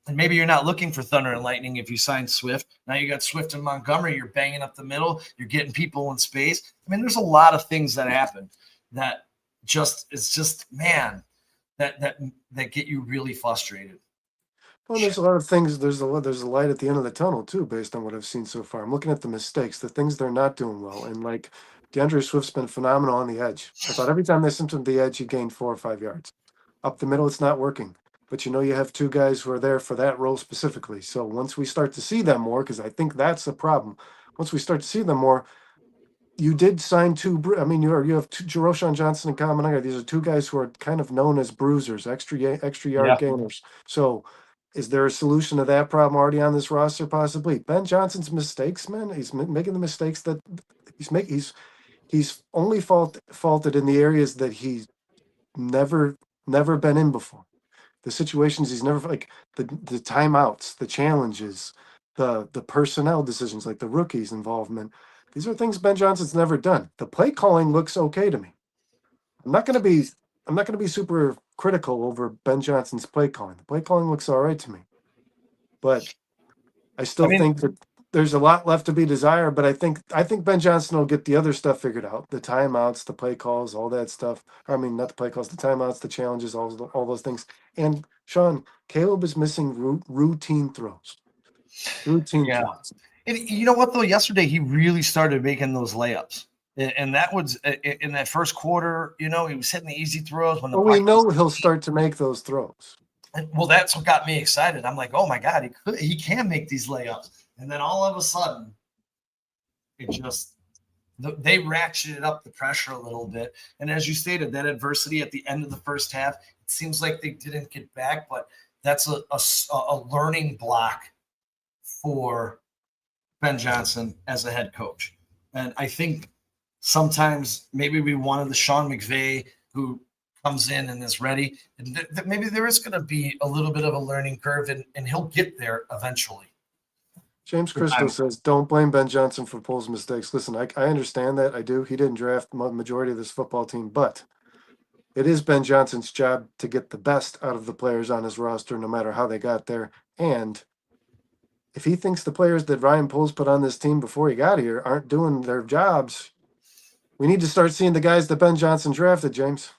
and maybe you're not looking for thunder and lightning if you sign Swift. Now you got Swift and Montgomery. You're banging up the middle. You're getting people in space. I mean, there's a lot of things that happen that that get you really frustrated. Well, there's a lot of things. There's a light at the end of the tunnel too, based on what I've seen so far. I'm looking at the mistakes, the things they're not doing well, and like DeAndre Swift's been phenomenal on the edge. I thought every time they sent him to the edge, he gained 4 or 5 yards. Up the middle, it's not working. But you have 2 guys who are there for that role specifically. So once we start to see them more, because I think that's the problem. Once we start to see them more, you did sign 2. I mean, you have Jeroshan Johnson and Kyle Monaghan. These are 2 guys who are kind of known as bruisers, extra yard gainers. So is there a solution to that problem already on this roster? Possibly. Ben Johnson's mistakes, man. He's making the mistakes that he's only faulted in the areas that he's never been in before. The situations he's never, like the timeouts, the challenges, the personnel decisions, like the rookies' involvement. These are things Ben Johnson's never done. The play calling looks okay to me. I'm not going to be super critical over Ben Johnson's play calling. The play calling looks all right to me. But I still think that there's a lot left to be desired, but I think Ben Johnson will get the other stuff figured out. The timeouts, the play calls, all that stuff. I mean, not the play calls, the timeouts, the challenges, all those things. And Sean, Caleb is missing routine throws. Routine throws. And you know what, though? Yesterday, he really started making those layups. And that was in that first quarter, he was hitting the easy throws. We know he'll start to make those throws. Well, that's what got me excited. I'm like, oh, my God, he can make these layups. And then all of a sudden, they ratcheted up the pressure a little bit. And as you stated, that adversity at the end of the first half, it seems like they didn't get back, but that's a learning block for Ben Johnson as a head coach. And I think sometimes maybe we wanted the Sean McVay who comes in and is ready. And maybe there is going to be a little bit of a learning curve, and he'll get there eventually. James Christo says, don't blame Ben Johnson for Poles' mistakes. Listen, I understand that. I do. He didn't draft the majority of this football team, but it is Ben Johnson's job to get the best out of the players on his roster, no matter how they got there. And if he thinks the players that Ryan Poles put on this team before he got here aren't doing their jobs, we need to start seeing the guys that Ben Johnson drafted, James.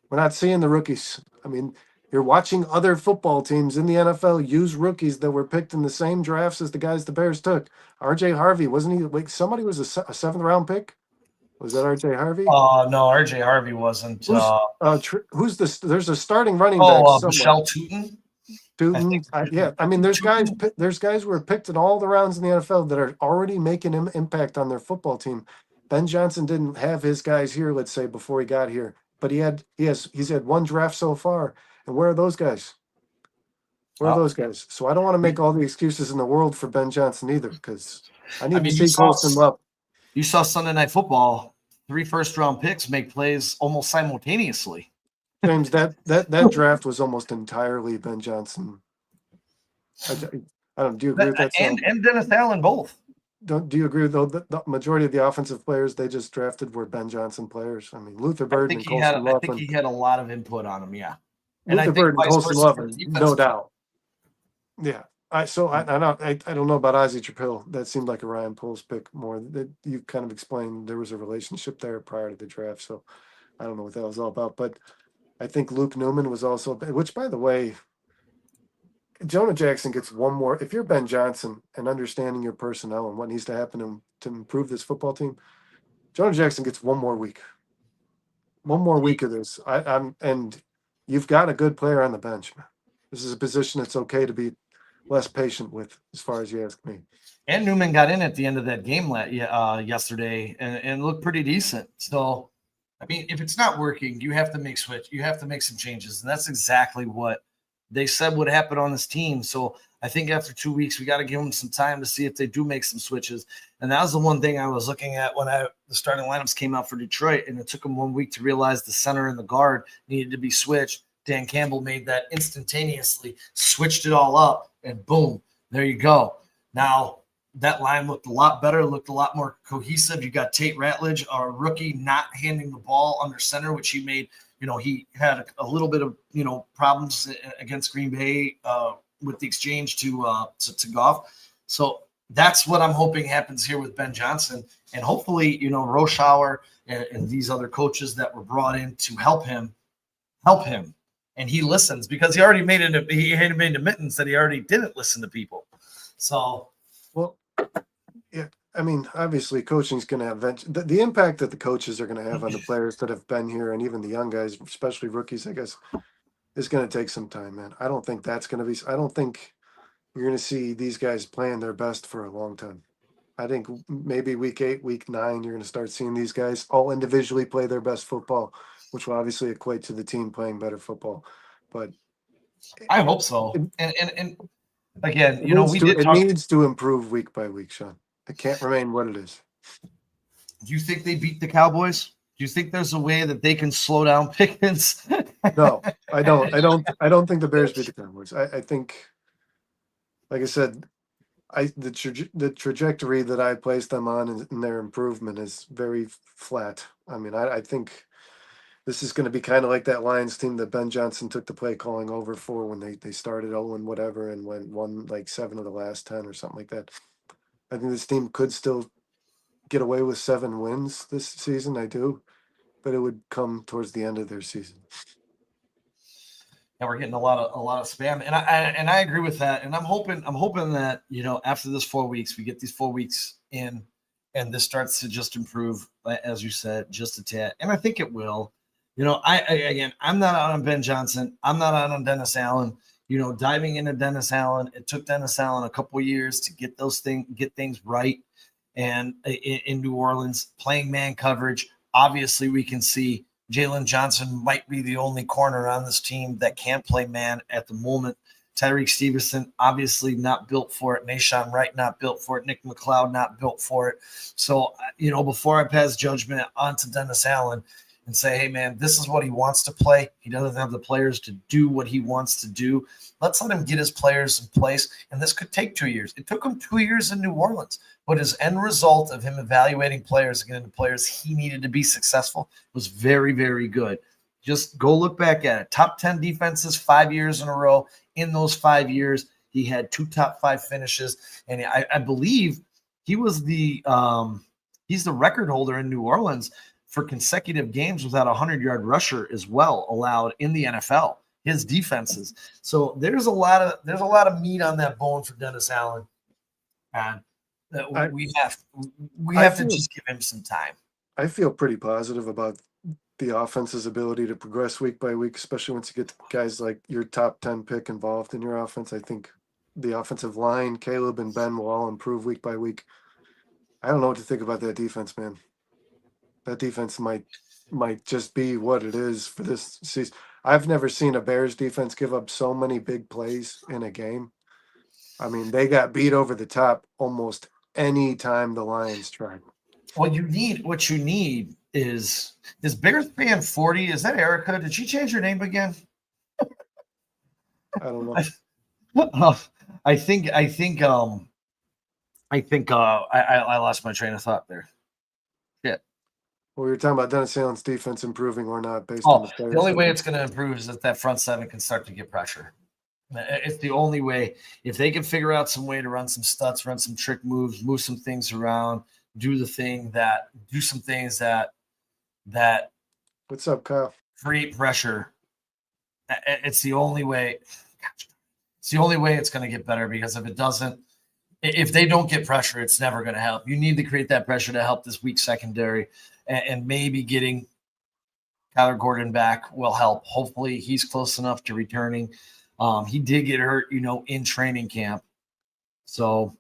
We're not seeing the rookies. I mean, you're watching other football teams in the NFL use rookies that were picked in the same drafts as the guys the Bears took. RJ Harvey, wasn't he? Like, somebody was a 7th-round pick? Was that RJ Harvey? No, RJ Harvey wasn't. Who's this? There's a starting running back. Michelle Tootin. I mean, there's guys who are picked in all the rounds in the NFL that are already making an impact on their football team. Ben Johnson didn't have his guys here, let's say, before he got here, but he's had 1 draft so far. And where are those guys? So I don't want to make all the excuses in the world for Ben Johnson either, because I need to see Colston Love. You saw Sunday Night Football, 3 first-round picks make plays almost simultaneously. James, that draft was almost entirely Ben Johnson. I don't. Do you agree with that? And Dennis Allen both. Do you agree though that the majority of the offensive players they just drafted were Ben Johnson players? I mean, Luther Burden and Colston Love. I think he had a lot of input on him. Yeah. Luther Burden and Colston Love, no doubt. Yeah. I don't know about Ozzie Trapil. That seemed like a Ryan Poles pick more. That you kind of explained there was a relationship there prior to the draft. So I don't know what that was all about, but I think Luke Newman was also, which by the way, Jonah Jackson gets one more. If you're Ben Johnson and understanding your personnel and what needs to happen to improve this football team, Jonah Jackson gets one more week. One more week of this. And you've got a good player on the bench, man. This is a position that's okay to be less patient with, as far as you ask me. And Newman got in at the end of that game yesterday and looked pretty decent. So, I mean, if it's not working, you have to make switch. You have to make some changes, and that's exactly what they said would happen on this team. So I think after 2 weeks, we got to give them some time to see if they do make some switches. And that was the one thing I was looking at when the starting lineups came out for Detroit, and it took them 1 week to realize the center and the guard needed to be switched. Dan Campbell made that instantaneously, switched it all up, and boom, there you go. Now, that line looked a lot better, looked a lot more cohesive. You got Tate Ratledge, our rookie, not handing the ball under center, which he made. He had a little bit of problems against Green Bay with the exchange to Goff. So that's what I'm hoping happens here with Ben Johnson, and hopefully Roshauer and these other coaches that were brought in to help him, and he listens, because he already made admittance that he already didn't listen to people. So. Well, yeah, I mean, obviously, coaching's going to have the impact that the coaches are going to have on the players that have been here, and even the young guys, especially rookies, I guess, is going to take some time, man. I don't think that's going to be. I don't think you're going to see these guys playing their best for a long time. I think maybe week 8, week 9, you're going to start seeing these guys all individually play their best football, which will obviously equate to the team playing better football. But I hope so. And again, it needs to improve week by week, Sean. It can't remain what it is. Do you think they beat the Cowboys? Do you think there's a way that they can slow down Pickens? No, I don't. I don't think the Bears beat the Cowboys. I think, like I said, the trajectory that I placed them on in their improvement is very flat. I mean, I think this is going to be kind of like that Lions team that Ben Johnson took the play calling over for when they started 0 whatever and won like 7 of the last 10 or something like that. I think this team could still get away with 7 wins this season. I do, but it would come towards the end of their season. And we're getting a lot of spam, and I agree with that. And I'm hoping that after this 4 weeks, we get these 4 weeks in, and this starts to just improve, as you said, just a tad. And I think it will. I'm not out on Ben Johnson. I'm not out on Dennis Allen. Diving into Dennis Allen, it took Dennis Allen a couple of years to get things right. And in New Orleans, playing man coverage, obviously we can see Jalen Johnson might be the only corner on this team that can't play man at the moment. Tyreek Stevenson, obviously not built for it. Nashawn Wright, not built for it. Nick McLeod, not built for it. So, before I pass judgment onto Dennis Allen and say, hey, man, this is what he wants to play. He doesn't have the players to do what he wants to do. Let's let him get his players in place, and this could take 2 years. It took him 2 years in New Orleans, but his end result of him evaluating players and getting the players he needed to be successful was very, very good. Just go look back at it. Top 10 defenses 5 years in a row. In those 5 years, he had 2 top 5 finishes, and I believe he was he's the record holder in New Orleans for consecutive games without a 100-yard rusher as well allowed in the NFL. His defenses. So there's a lot of meat on that bone for Dennis Allen, and we have to just give him some time. I feel pretty positive about the offense's ability to progress week by week, especially once you get guys like your top 10 pick involved in your offense. I think the offensive line, Caleb and Ben, will all improve week by week. I don't know what to think about that defense, man. That defense might just be what it is for this season. I've never seen a Bears defense give up so many big plays in a game. I mean, they got beat over the top almost any time the Lions tried. What you need is Bears fan 40. Is that Erica? Did she change her name again? I don't know. I lost my train of thought there. Yeah. Well, we were talking about Dennis Allen's defense improving or not based on the players. The only way it's going to improve is that front seven can start to get pressure. It's the only way. If they can figure out some way to run some studs, run some trick moves, move some things around, do some things that What's up, Kyle? Create pressure. It's the only way. It's the only way it's going to get better, because if it doesn't, if they don't get pressure, it's never going to help. You need to create that pressure to help this weak secondary, and maybe getting Kyler Gordon back will help. Hopefully he's close enough to returning. He did get hurt, in training camp. So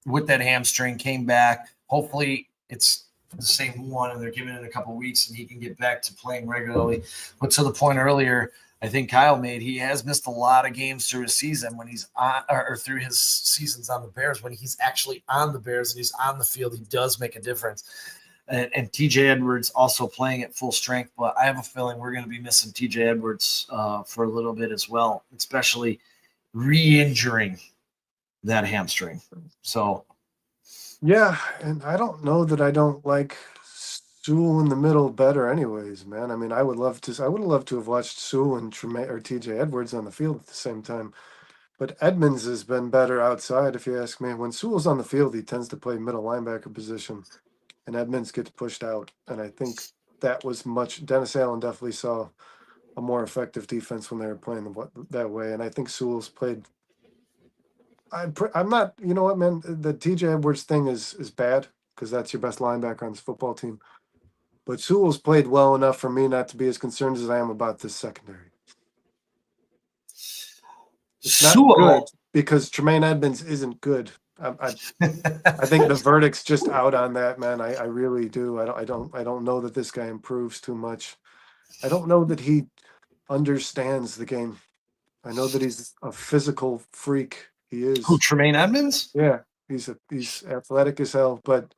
with that hamstring, came back. Hopefully it's the same one and they're giving it a couple of weeks and he can get back to playing regularly. But to the point earlier, I think Kyle made, he has missed a lot of games through his season when he's on, or through his seasons on the Bears. When he's actually on the Bears and he's on the field, he does make a difference. And TJ Edwards also playing at full strength, but I have a feeling we're going to be missing TJ Edwards for a little bit as well, especially re-injuring that hamstring. So, yeah, and I don't know that I don't like Sewell in the middle better, anyways, man. I mean, I would have loved to have watched Sewell and TJ Edwards on the field at the same time. But Edmonds has been better outside, if you ask me. When Sewell's on the field, he tends to play middle linebacker position, and Edmonds gets pushed out. And I think that was Dennis Allen definitely saw a more effective defense when they were playing that way. And I think Sewell's played. I'm not, you know what, man? The TJ Edwards thing is bad because that's your best linebacker on this football team. But Sewell's played well enough for me not to be as concerned as I am about this secondary. It's not good because Tremaine Edmonds isn't good. I think the verdict's just out on that, man. I really do. I don't know that this guy improves too much. I don't know that he understands the game. I know that he's a physical freak. He is. Who, Tremaine Edmonds? Yeah, he's athletic as hell, but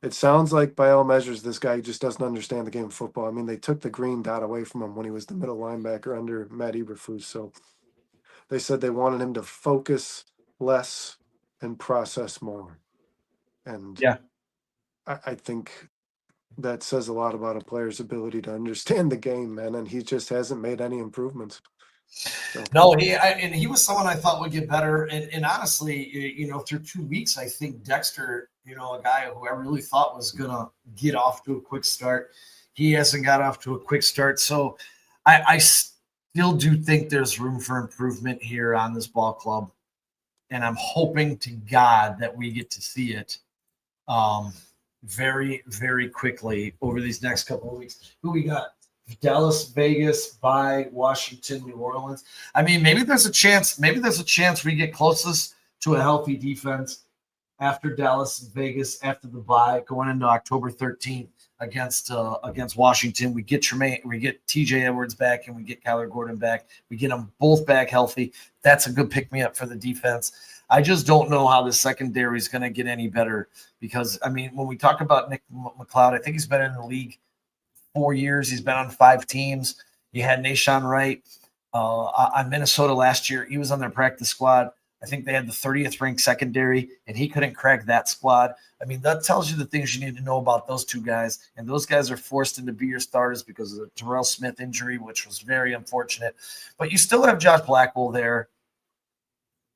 it sounds like by all measures this guy just doesn't understand the game of football. I mean, they took the green dot away from him when he was the middle linebacker under Matt Eberflus, so they said they wanted him to focus less and process more. And yeah, I think that says a lot about a player's ability to understand the game, man, and he just hasn't made any improvements. So. No, he was someone I thought would get better. And honestly, through 2 weeks, I think Dexter, a guy who I really thought was going to get off to a quick start, he hasn't got off to a quick start. So I still do think there's room for improvement here on this ball club. And I'm hoping to God that we get to see it very, very quickly over these next couple of weeks. Who we got? Dallas, Vegas, bye, Washington, New Orleans. I mean, maybe there's a chance we get closest to a healthy defense after Dallas and Vegas, after the bye, going into October 13th against Washington. We get TJ Edwards back and we get Kyler Gordon back. We get them both back healthy. That's a good pick-me-up for the defense. I just don't know how the secondary is going to get any better because, I mean, when we talk about Nick McLeod, I think he's been in the league 4 years. He's been on 5 teams. You had Nashawn Wright on Minnesota last year. He was on their practice squad. I think they had the 30th ranked secondary, and he couldn't crack that squad. I mean, that tells you the things you need to know about those two guys. And those guys are forced into be your starters because of the Terrell Smith injury, which was very unfortunate. But you still have Josh Blackwell there.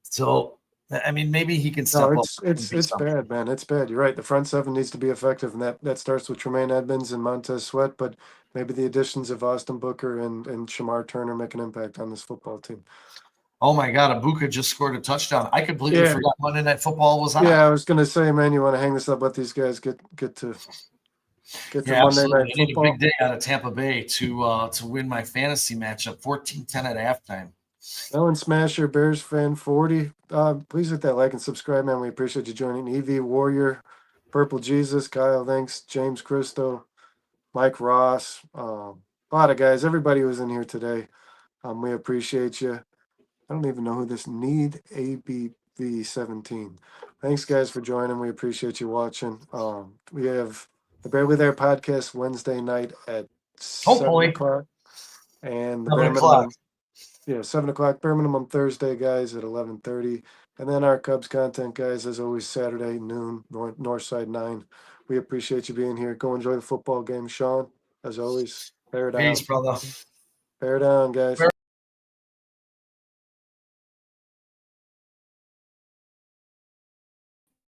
So, I mean, maybe he can step up. It's bad, man. It's bad. You're right. The front seven needs to be effective, and that starts with Tremaine Edmonds and Montez Sweat, but maybe the additions of Austin Booker and Shamar Turner make an impact on this football team. Oh, my God. Ibuka just scored a touchdown. I completely forgot Monday Night Football was on. Yeah, I was going to say, man, you want to hang this up, let these guys get to Monday Night Football. A big day out of Tampa Bay to win my fantasy matchup, 14-10 at halftime. Ellen Smasher, Bears fan 40. Please hit that like and subscribe, man. We appreciate you joining. EV Warrior, Purple Jesus, Kyle, thanks. James Christo, Mike Ross, a lot of guys. Everybody was in here today. We appreciate you. I don't even know who this Need ABV17. Thanks, guys, for joining. We appreciate you watching. We have the Barely There podcast Wednesday night at 7 o'clock. And the 7 o'clock. 7 o'clock. Bare minimum Thursday, guys, at 11:30. And then our Cubs content, guys, as always, Saturday, noon, Northside 9. We appreciate you being here. Go enjoy the football game. Sean, as always, bear down. Peace, brother. Bear down, guys.